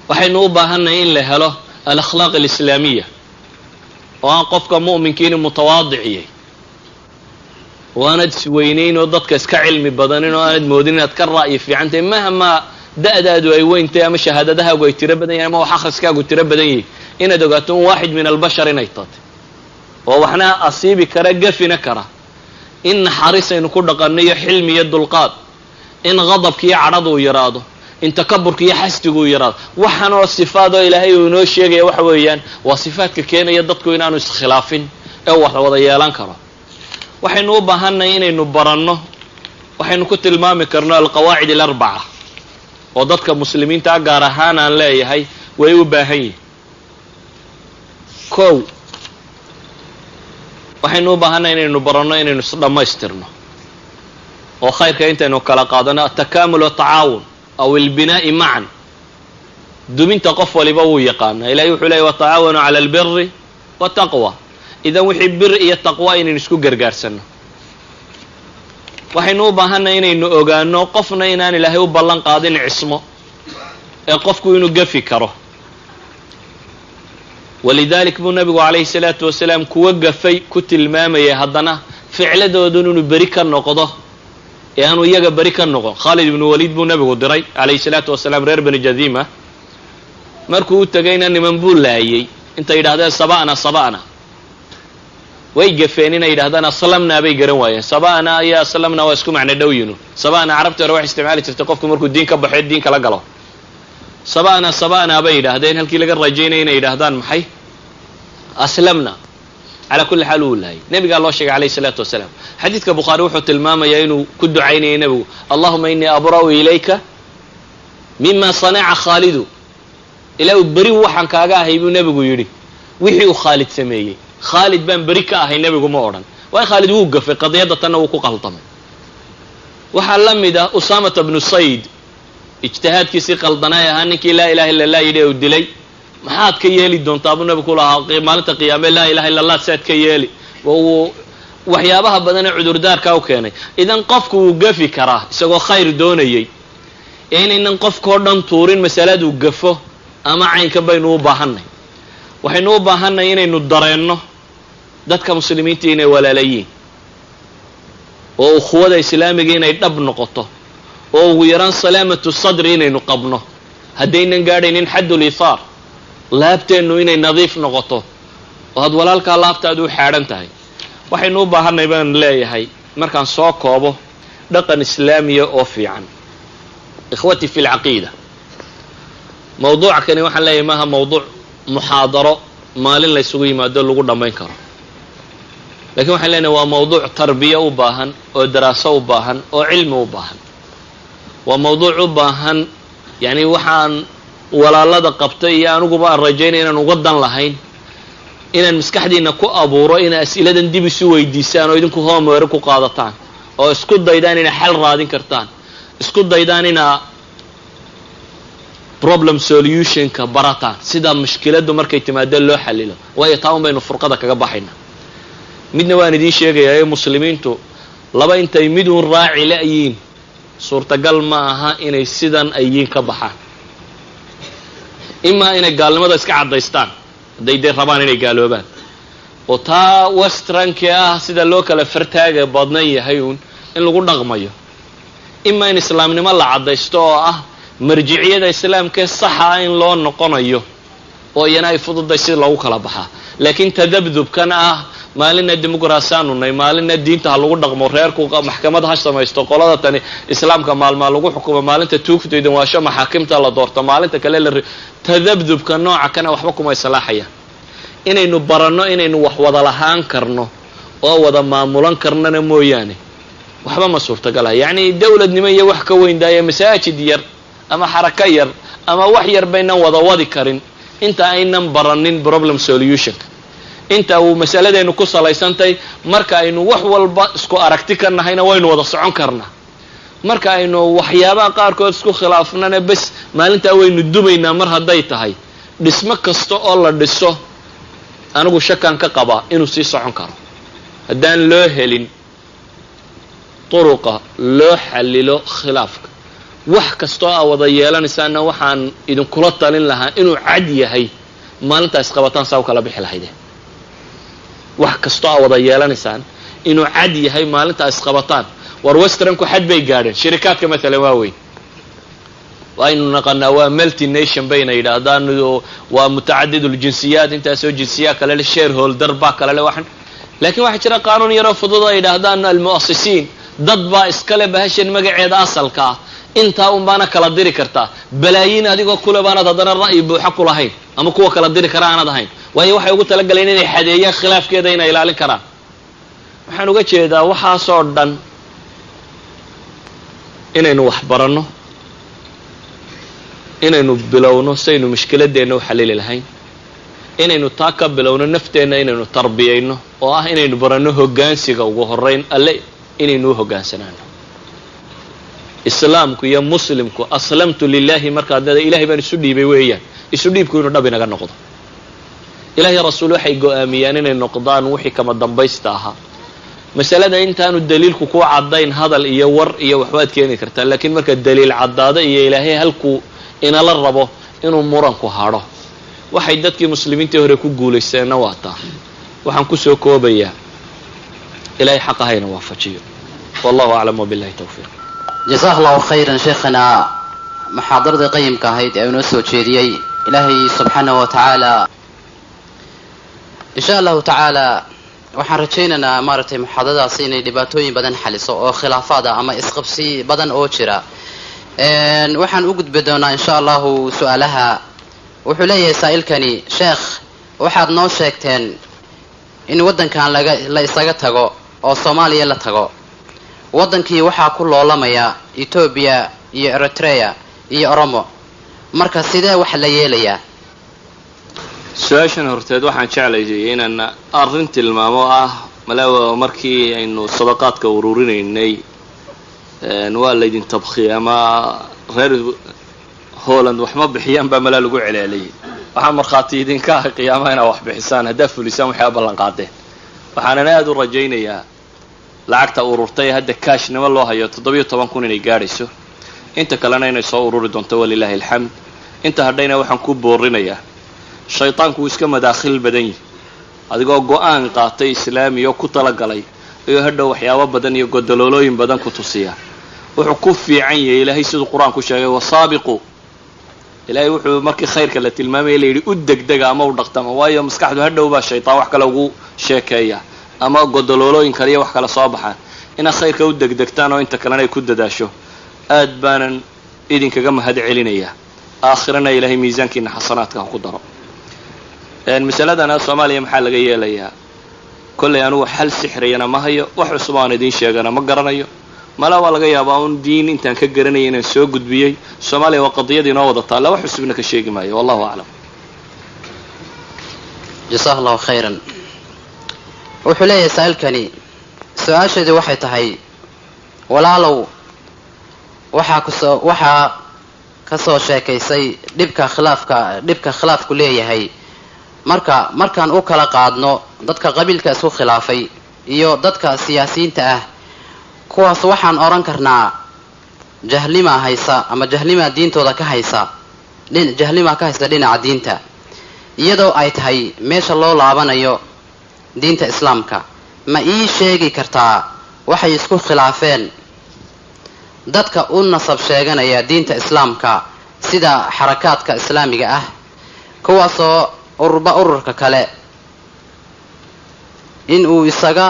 waxaynu u baahanay in la helo alakhlaaq alislaamiya oo aan qofka mu'minkiini mutawaadiciyay oo aanad isweynayn oo dadka iska cilmi badanin oo aanad moodin inaad ka ra'yi fiicantahay mahmaa da'daadu ay weyntahay ama shahaadadahaagu ay tiro badan yahin ama wax akhriskaagu tiro badan yahay inaad ogaato un waaxid min albashar inay tahay oo waxna asiibi kara gafina kara in naxariisaynu ku dhaqannayo xilmi iyo dulqaad in qadabkiiyo cadhadu yaraado in takaburka iyo xasdigu yaraado waxaan oo sifaadoo ilaahay uu inoo sheegaya waxa weeyaan waa sifaadka keenaya dadku inaanu iskhilaafin ee wax wada yeelan karo waxaynu u baahannahay inaynu baranno waxaynu ku tilmaami karno alqawaacid alarbaca oo dadka muslimiinta gaar ahaan aan leeyahay way u baahan yihiin kow waxaynu u baahannahay inaynu baranno inaynu isdhammaystirno oo khayrka intaynu kala qaadano atakaamul watacaawun aw albinaa'i macan duminta qof waliba wuu yaqaana ilahay wuxuu leeyay watacaawanu cala albiri wataqwa idan wixii bir iyo taqwa inaynu isku gargaarsanno waxaynu u baahannahay inaynu ogaano qofna inaan ilaahay u ballan qaadin cismo ee qofku inuu gafi karo walidalik buu nabigu calayhi salaatu wasalaam kuwa gafay ku tilmaamayay haddana ficladoodun inuu beri ka noqdo ee aanu iyaga beri ka noqon khaalid ibnu waliid buu nabigu diray calayhi salaatu wasalaam reer bani jadiima markuu u tegayna niman buu laayay intay yidhahdeen saba'na way gafeen inay yidhahdaan aslamnaa bay garan waayeen saba'na iyo aslamna waa isku macno dhow yihiin saba'na carabta hore waxay isticmaali jirtay qofku markuu diin ka baxo diin kala galo saba'na bay yidhaahdeen halkii laga rajaynaya inay yidhaahdaan maxay aslamna calaa kulli xaal uu laayay nabigaa loo sheegay calayhi salaatu wasalaam xadiidka bukhaari wuxuu tilmaamayaa inuu ku ducaynayay nebigu allahuma innii abra'u ilayka mima sanaca khaalidu ilaahu beri waxaan kaaga ahay buu nebigu yidhi wixii uu khaalid sameeyey khaalid baan beri ka ahay nebigu ma odhan waa in khaalid wuu gafay qadiyadda tanna wuu ku qaldamay waxaa la mid ah usaamata bnu sayd ijtihaadkiisii qaldanaay ahaa ninkii laa ilaha illa allah yidhi uu dilay maxaad ka yeeli doontaa buu nebigu ku lahaa maalinta qiyaame laa ilaha illa allah saad ka yeeli uu waxyaabaha badan ee cudurdaarka u keenay idan qofku wuu gafi karaa isagoo khayr doonayay ee inaynan qofkao dhan tuurin masaladuu gafo ama caynka baynu u baahanay waxaynu u baahanay inaynu dareenno dadka muslimiinta inay walaalayiin oo ukhuwada islaamiga inay dhab noqoto oo ugu yaraan salaamatu sadri inaynu qabno haddaynan gaadhaynin xaddul ithaar laabteennu inay nadiif noqoto oo had walaalkaa laabtaadu u xaadhan tahay waxaynu u baahanay baan leeyahay markaan soo koobo dhaqan islaamiya oo fiican ikhwati fi lcaqiida mawduuca kani waxaan leeyahay maaha mawduuc muxaadaro maalin laysugu yimaado lagu dhammayn karo lakiin waxaan leenahay waa mawduuc tarbiya u baahan oo daraaso u baahan oo cilmi u baahan waa mawduuc u baahan yani waxaan walaalada qabtay iyo aniguba aan rajaynay inaan uga dan lahayn inaan maskaxdiina ku abuuro inaa as'iladan dib isu weydiisaan oo idinku homework ku qaadataan oo isku daydaan inaa xal raadin kartaan isku daydaan inaa problem solutionka barataan sida mushkiladdu markay timaado loo xalilo waayo taa un baynu furqada kaga baxayna midna waan idiin sheegayaa ee muslimiintu laba intay mid uun raaci la'yiin suurtagal ma aha inay sidan ayiin ka baxaan imaa inay gaalnimada iska caddaystaan hadday dee rabaan inay gaaloobaan oo taa westranki ah sida loo kala fartaaga badnan yahay uun in lagu dhaqmayo imaa in islaamnimo la caddaysto oo ah marjiciyada islaamkaee saxa in loo noqonayo oo iyana ay fududay si loogu kala baxaa laakiin tadabdubkan ah maalinna dimuqraasiyaanu nahay maalinna diinta ha lagu dhaqmo reerku maxkamad ha samaysto qolada tani islaamka maalmaa lagu xukumo maalinta tuugtaydan waasho maxaakimta la doorto maalinta kale tadabdubka nooca kana waxba kuma islaaxayaan inaynu baranno inaynu wax wada lahaan karno oo wada maamulan karnana mooyaane waxba ma suurtagalaha yacni dawladnimo iyo wax ka weyn daaya masaajid yar ama xarako yar ama wax yar baynan wada wadi karin inta aynan baranin problem solutionka inta uu masaladeenu ku salaysantahay marka aynu wax walba isku aragti ka nahayna waynu wada socon karnaa marka aynu waxyaabaha qaarkood isku khilaafnana bes maalintaa waynu dumaynaa mar hadday tahay dhismo kasta oo la dhiso anigu shakaan ka qabaa inuu sii socon karo haddaan loo helin turuqa loo xallilo khilaafka wax kastoo aa wada yeelanaysaana waxaan idinkula talin lahaa inuu cad yahay maalintaa isqabataan saa u kala bixi lahayde wax kastoo aa wada yeelanaysaan inuu cad yahay maalintaa isqabataan war westranku xad bay gaadheen shirikaadka maalan waa weyn وأين نقلنا وملتي نيشن بين يدادان ومتعدد الجنسيات انت سو جنسيات كلا للشير هولدر با كلا لواحد لكن واحد جرى قانون يرفض يدادان المؤسسين ضد با اسكله بهشن مقعد اصلك انت بانا كلا ديري كرتا بلايين adigoo kula baana dadana ra'yi buuxa ku lahayn ama kuwa kala diri karaan adahayn way waxay ugu tala galeen inay xadeeyaan khilaafkeeda inay ilaalin karaan waxaan uga jeedaa waxa soo dhan inaynu wax baranno inaynu bilowno saynu mushkiladeena u xalili lahayn inaynu taa ka bilowno nafteena inaynu tarbiyayno oo ah inaynu baranno hoggaansiga ugu horeyn alle inaynu hogaansanaano islaamku iyo muslimku aslamtu lillahi marka dad ilaahay baan isu dhiibay weeyaan isu dhiibku inuu dhab inaga noqdo ilaahay rasuul waxay go'aamiyaan inay noqdaan wixii kama dambaysta aha masalada intaanu daliilku ku cadayn hadal iyo war iyo waxbaad keeni kartaa laakiin marka daliil cadaada iyo ilaahay halku ina la rabo inuu muran ku haaro waxay dadkii muslimiinta hore ku guuleysteen waata waxaan ku soo koobayaa ilaahay xaqahayna waafajiyo wallahu a'lam billahi tawfiq جزاه الله خيرا شيخنا محاضرة قيم كهيد أو نسو تشيريي إلهي سبحانه وتعالى إن شاء الله تعالى وحرجينا مارتي محاضرة صيني دباتوين بدن حلسو أو خلافات أما إسقبسي بدن أوشرا وحن أقد بدونا إن شاء الله سؤالها وحلي سائلكني شيخ وحد نو شيكتين إن ودن كان لا يساقتها أو صوماليا لا تغو wadankii waxaa ku loolamaya Ethiopia iyo Eritrea iyo Oromo marka sidee wax la yeelayaa su'aashan horteed waxaan jeclahay inaan arrin tilmaamo ah malawa markii aynu sadaqaadka ururinaynay waa la idin tabkhiya ama reer Holland wax ma bixiyaan ba mala lagu celaaliyay waxaan markhaati idinka qiyaamaha wax bixisaan hadaa fulisaan waxa ballan qaadeen waxaan aad u rajaynayaa lacagta ururtay hadda kaashnimo loo hayo 17,000 inay gaarayso inta kalena inay soo ururi doonto walillahi alhamd inta hadhayna waxaan ku boorinayaa shaytaanku iska madaakhil badan yahay adigoo go'aan qaatay islaamiyo ku tala galay iyo hadhow waxyaabo badan iyo godololooyin badan ku tusiya wuxuu ku fiican yahay ilaahay sidoo quraanku sheegay wasaabiqu ilaahay wuxuu markii khayrka la tilmaamay leeyahay u degdega ama u dhaqtama waayo maskaxdu hadhow baa shaytaan wax kale ugu sheekeeya ama godololooyin kaliya wax kala soo baxaan ina khayrka u degdegtaan oo inta kalena ay ku dadaasho aad baanan idinkaga mahad celinaya aakhirana ilaahay miisaankiina xasanaadka ku daro masaladana Soomaaliya maxaa laga yeelayaa kulay anu xal sixriyana ma hayo wax cusub aan idin sheegana ma garanayo mala waa laga yaabaa un diin intaan ka garanay inaan soo gudbiyay Soomaaliya waa qadiyadii noo wada taala wax cusubna ka sheegi maayo wallahu a'lam jazakallahu khayran wuxuu leeyahay saalkani su'aasheedu waxay tahay walaalow waxa ka soo sheekaysay dhibka khilaafku leeyahay markaan u kala qaadno dadka qabiilka isku khilaafay iyo dadka siyaasiyiinta ah kuwaas waxaan oran karnaa jahlima haysa ama jahlima diintooda ka haysa dhinaca diinta iyadoo ay tahay meesha loo laabanayo diinta islaamka ma ii sheegi kartaa waxay isku khilaafeen dadka u nasab sheeganaya diinta islaamka sida xarakaadka islaamiga ah kuwaasoo ururka kale in uu isaga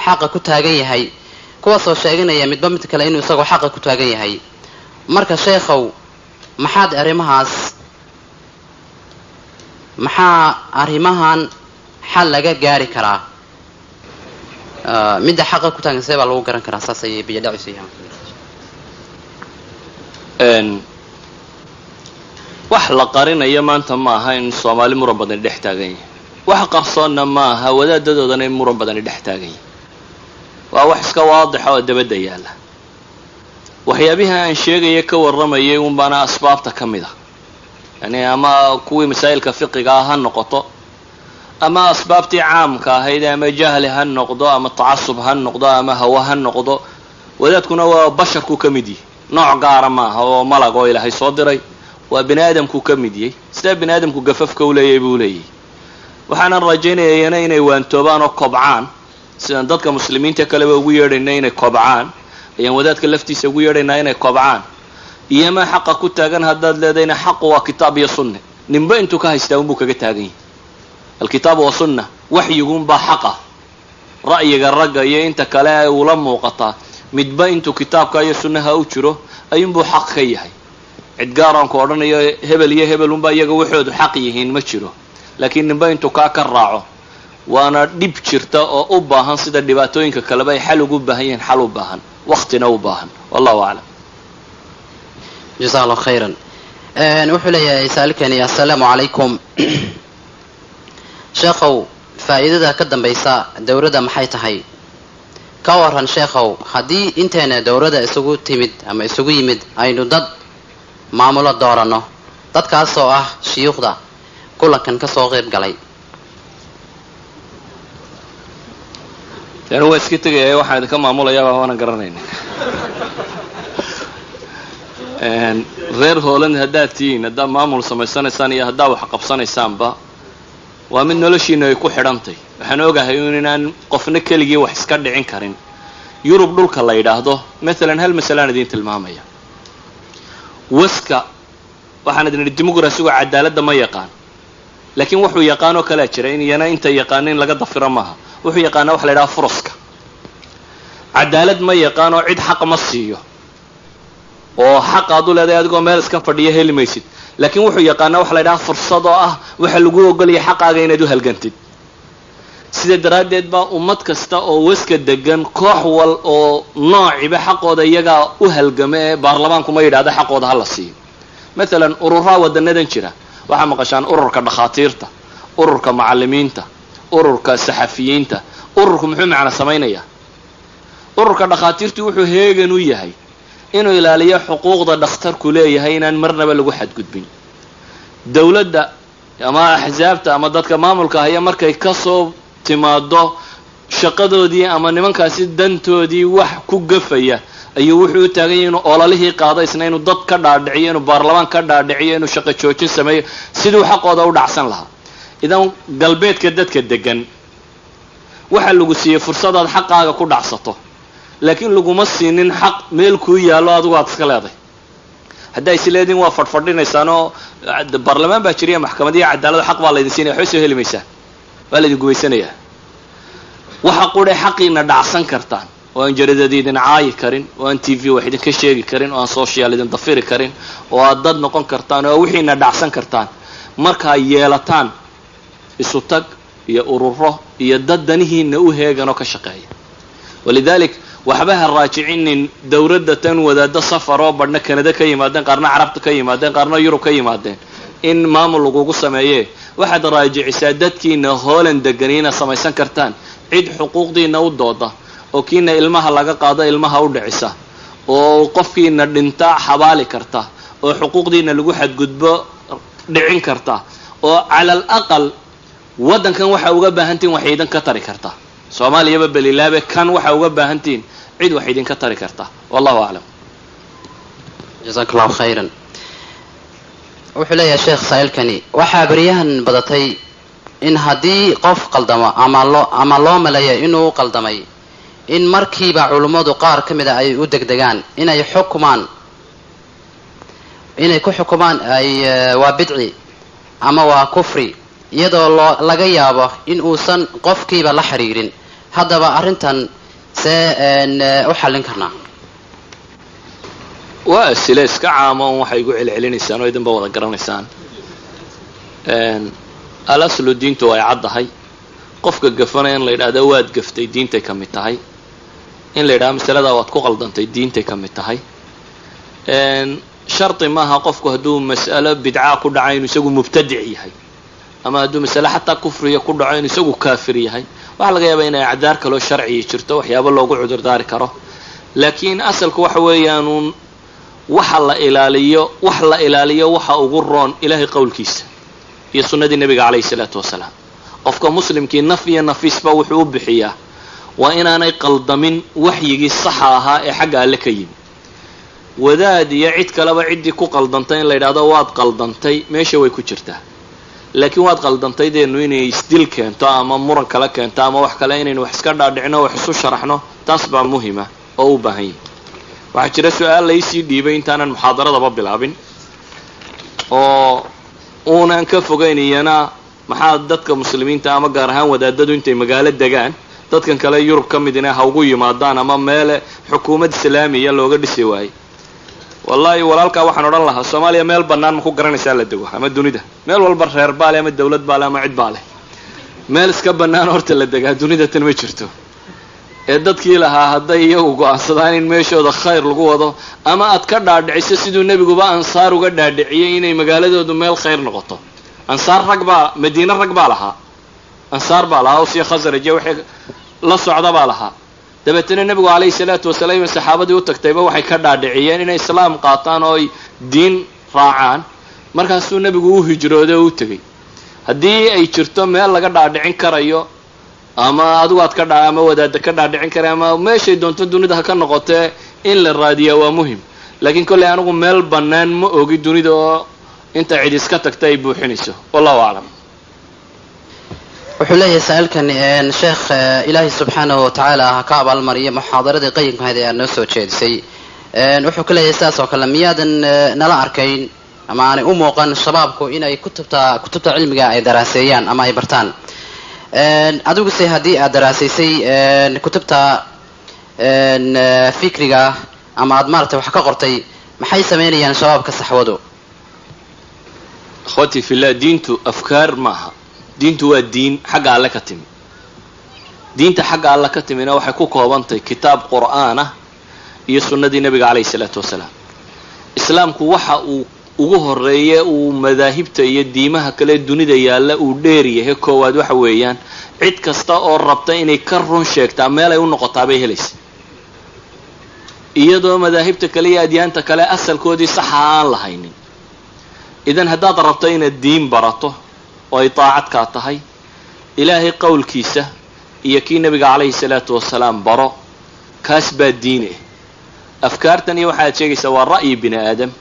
xaq ku taagan yahay kuwaasoo sheeganaya midba mid kale inuu isaga xaq ku taagan yahay marka sheekhow maxaa arrimahan xal laga gaari karaa midda xaq ku taagan see baa lagu garan karaa saas ay biyadhacayso wax la qarinayo maanta ma aha in Soomaali muran badan dhex taagan yahay wax qarsoonna ma aha wadaadadoodana in muran badan dhex taagan yahay waa wax iska waadix oo dabada yaala waxyaabaha aan sheegay ka waramayay un bana asbaabta kamida yani ama kuwii masaa'ilka fiqiga ah noqoto ama asbaabtii caamka ahayd ama jahli ha noqdo ama taasub ha noqdo ama hawa ha noqdo wadaadkuna waa basharku kamidi nooc gaar ma aha oo malag oo ilaahay soo diray waa bini'aadamku kamidi sida bini'aadamku gafafka u leeyahay buu leeyahay waxaan rajaynayaa inay waantoobaan oo kobcaan sida dadka muslimiinta kale ugu yeedhayna inay kobcaan ayaan wadaadka laftiisa ugu yeedhaynaa inay kobcaan iyamaa xaqa ku taagan haddaad leedayna xaqu waa kitaab iyo sunne ninba intuu ka haystaa unbuu kaga taagan yahay alkitaabu wa sunna waxyigunbaa xaqa ra'yiga ragga iyo inta kale ay ula muuqataa midba intuu kitaabka iyo sunnaha u jiro ayuunbuu xaq ka yahay cid gaaraanku odhanayo hebel iyo hebel unbaa iyaga waxoodu xaq yihiin ma jiro laakiin ninba intuu kaa ka raaco waana dhib jirta oo u baahan sida dhibaatooyinka kaleba ay xal ugu baahan yihiin xal u baahan waqtina u baahan wallahu aclam jaza allah khayran wuxuu leeyahay saalkani assalaamu calaykum sheekhow faa'iidada ka dambaysa dowladda maxay tahay ka waran sheekhow haddii inteena dowladda isugu timid ama isugu yimid aynu dad maamulo dooranno dadkaas oo ah shuyuukhda kulankan ka soo qayb galay waa iska tegaya waxaan idinka maamulayaaba waanan garanayna reer Holland haddaad tihiin haddaad maamul samaysanaysaan iyo haddaad wax qabsanaysaanba waa mid noloshiina ay ku xidhantay waxaan ogahay inaan qofna keligii wax iska dhicin karin yurub dhulka la yidhaahdo maalan hal masalaan idin tilmaamaya waska waxaan idin idhi dimuqraasigu cadaaladda ma yaqaan laakiin wuxuu yaqaanoo kalaa jira in iyana inta yaqaanin laga dafiro maaha wuxuu yaqaanaa wax la yidhaha furuska cadaalad ma yaqaanoo cid xaq ma siiyo oo xaq aad u leedahay adigoo meel iska fadhiya heli maysid laakiin wuxuu yaqaanaa wax la yidhaha fursad oo ah waxa lagu ogolaya xaqaaga inaad u halgantid sida daraaddeed baa ummad kasta oo waska degan koox wal oo noociba xaqooda iyagaa u halgama ee baarlamaanku ma yidhahda xaqooda ha la siiyo maalan ururaha wadanadan jira waxaa maqashaan ururka dhakhaatiirta ururka macallimiinta ururka saxafiyiinta ururku muxuu macna samaynayaa ururka dhakhaatiirtu wuxuu heegan u yahay inuu ilaaliyo xuquuqda dhakhtarku leeyahay inaan marnaba lagu xadgudbin dawladda ama axsaabta ama dadka maamulka haya markay ka soo timaado shaqadoodii ama nimankaasi dantoodii wax ku gafaya ayuu wuxuu u taagan yahay inuu ololihii qaado isna inuu dad ka dhaadhiciyo inuu baarlamaan ka dhaadhiciyo inuu shaqo joojin sameeyo siduu xaqooda u dhacsan lahaa idan galbeedka dadka degan waxa lagu siiyey fursadaad xaqaaga ku dhacsato laakiin laguma siinin xaq meel kuu yaallo adigu aad iska leeday hadday is leediin waa fadhfadhinaysaanoo baarlamaan baa jiriya maxkamadiya cadaalada xaq baa laydin siinaya waxba soo heli maysaa waa laydin gumaysanayaa waxa qudhe xaqiina dhacsan kartaan oo aan jaridad idin caayi karin oo aan t v wax idinka sheegi karin oo aan social idin dafiri karin oo aad dad noqon kartaan oo wixiina dhacsan kartaan markaa yeelataan isu tag iyo ururo iyo dad danihiina u heegan oo ka shaqeeya walidalik waxba ha raajicinin dawladda tan wadaado safar oo badhna kanada ka yimaadeen qaarna carabta ka yimaadeen qaarna yurub ka yimaadeen in maamul lagugu sameeye waxaad raajicisaa dadkiina Holland deganiina samaysan kartaan cid xuquuqdiina u dooda oo kiina ilmaha laga qaado ilmaha u dhicisa oo qofkiina dhinta xabaali karta oo xuquuqdiina lagu xadgudbo dhicin karta oo cala al-aqal wadankan waxa uga baahantiin wax idin ka tari karta Soomaaliya balilaabe kan waxa uga baahantiin cid wax idin ka tari karta wallahu a'lam jazakallahu khayran wuxuu leeyahay sheekh saailkani waxaa bariyahan badatay in haddii qof qaldamo ama loo maleeyo inuu qaldamay in markiiba culummadu qaar ka mid a ay u degdegaan inay ku xukumaan ay waa bidci ama waa kufri iyadoo laga yaabo in uusan qofkiiba la xiriirin haddaba arrintan see u xallin karnaa waa asile iska caamo waxay igu celcelinaysaan oo idinba wada garanaysaan alaslu diintu way caddahay qofka gafanaya in la yidhaahdo waad gaftay diintay ka mid tahay in la yidhahdo masaladaa waad ku qaldantay diintay ka mid tahay shardi maaha qofku hadduu mas'alo bidcaa ku dhaco inuu isagu mubtadic yahay ama hadduu masale xataa kufriya ku dhaco inuu isagu kaafir yahay waxaa laga yaabaa inay acdaar kaloo sharciyi jirto waxyaabo loogu cudurdaari karo laakiin asalku waxa weeyaanuun wax la ilaaliyo waxa ugu roon ilaahay qowlkiisa iyo sunnadii nabiga calayhi salaatu wasalaam qofka muslimkii naf iyo nafiisba wuxuu u bixiyaa waa inaanay qaldamin waxyigii saxa ahaa ee xagga alle ka yimi wadaad iyo cid kaleba ciddii ku qaldantay in la yidhaahdo waad qaldantay meesha way ku jirtaa laakiin waad qaldantaydeenu inay isdil keento ama muran kala keento ama wax kale inaynu wax iska dhaadhicno wax isu sharaxno taas baa muhima oo u baahan yahay waxaa jira su-aal laysii dhiibay intaanan muxaadaradaba bilaabin oo uunan ka fogeynayana maxaa dadka muslimiinta ama gaar ahaan wadaadadu intay magaalo degaan dadkan kale yurub ka midina ha ugu yimaadaan ama meele xukuumad islaamiya looga dhisi waayey wallaahi walaalkaa waxaan odhan lahaa soomaaliya meel bannaan ma ku garanaysaa la dego ama dunida meel walba reer baale ama dawlad baale ama cid baaleh meel iska bannaan horta la degaa dunida tan ma jirto ee dadkii lahaa hadday iyagu go-aansadaan in meeshooda khayr lagu wado ama aad ka dhaadhiciso siduu nebiguba ansaar uga dhaadhiciyey inay magaaladoodu meel khayr noqoto ansaar madiine rag baa lahaa ansaar baa lahaa usiya khasraje waxay la socda baa lahaa dabeetana nebigu calayhi salaatu wasalaam saxaabadii u tagtayba waxay ka dhaadhiciyeen inay islaam qaataan oo ay diin raacaan markaasuu nebigu u hijrooday oo u tegey haddii ay jirto meel laga dhaadhicin karayo ama adigu aad ama wadaada ka dhaadhicin kara ama meeshay doonto dunida ha ka noqotee in la raadiyaa waa muhim laakiin kolley anigu meel bannaan ma ogi dunida oo inta cid iska tagta ay buuxinayso wallahu aclam wuxuu leeyahay sa'aalkan sheekh ilaahay subxaanahu watacaala ha ka abaalmariyo muxaadaradii qayimkahayd ee aad noo soo jeedisay wuxuu ka leeyahay sidaas oo kale miyaadan nala arkayn ama aanay u muuqan shabaabku inay kutubta cilmiga ay daraaseeyaan ama ay bartaan adiguse haddii aad daraasaysay kutubta fikriga ama aad maaragtay wax ka qortay maxay samaynayaan shabaabka saxwadu akhwati fillah diintu afkaar maaha diintu waa diin xagga alle ka timi diinta xagga alle ka timina waxay ku koobantahay kitaab qur'aan ah iyo sunnadii nebiga calayhi salaatu wasalaam islaamku waxa uu ugu horeeye uu madaahibta iyo diimaha kale dunida yaalla uu dheer yahay koowaad waxa weeyaan cid kasta oo rabta inay ka run sheegtaa meel ay u noqotaa bay helaysa iyadoo madaahibta kale iyo adyaanta kale asalkoodii saxa aan lahaynin idan haddaad rabto inaad diin barato oo ay daacadkaa tahay ilaahay qowlkiisa iyo kii nebiga calayhi salaatu wasalaam baro kaas baa diine afkaartan iyo waxaad sheegaysaa waa ra'yi bini aadam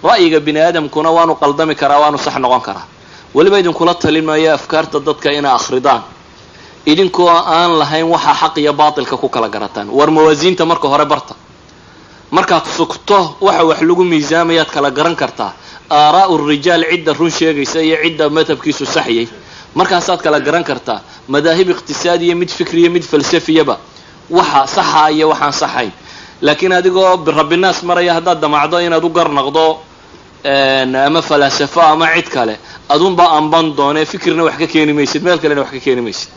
ra'yiga bini aadamkuna waanu qaldami karaa waanu sax noqon karaa weliba idinkula talinmaya afkaarta dadka inay akhridaan idinkoo aan lahayn waxaa xaq iyo baatilka ku kala garataan war mawaasiinta marka hore barta markaad sugto waxa wax lagu miisaamayaad kala garan kartaa aaraa'u rijaal cidda run sheegaysa iyo cidda madhabkiisu saxyay markaasaad kala garan kartaa madaahib iqtisaadiya mid fikriya mid falsafiyaba waxa saxa iyo waxaan saxayn laakiin adigoo rabbinaas maraya haddaad damacdo inaad u garnaqdo ama falasafo ama cid kale adunba amban doonee fikirna wax ka keeni maysid meel kalena wax ka keeni maysid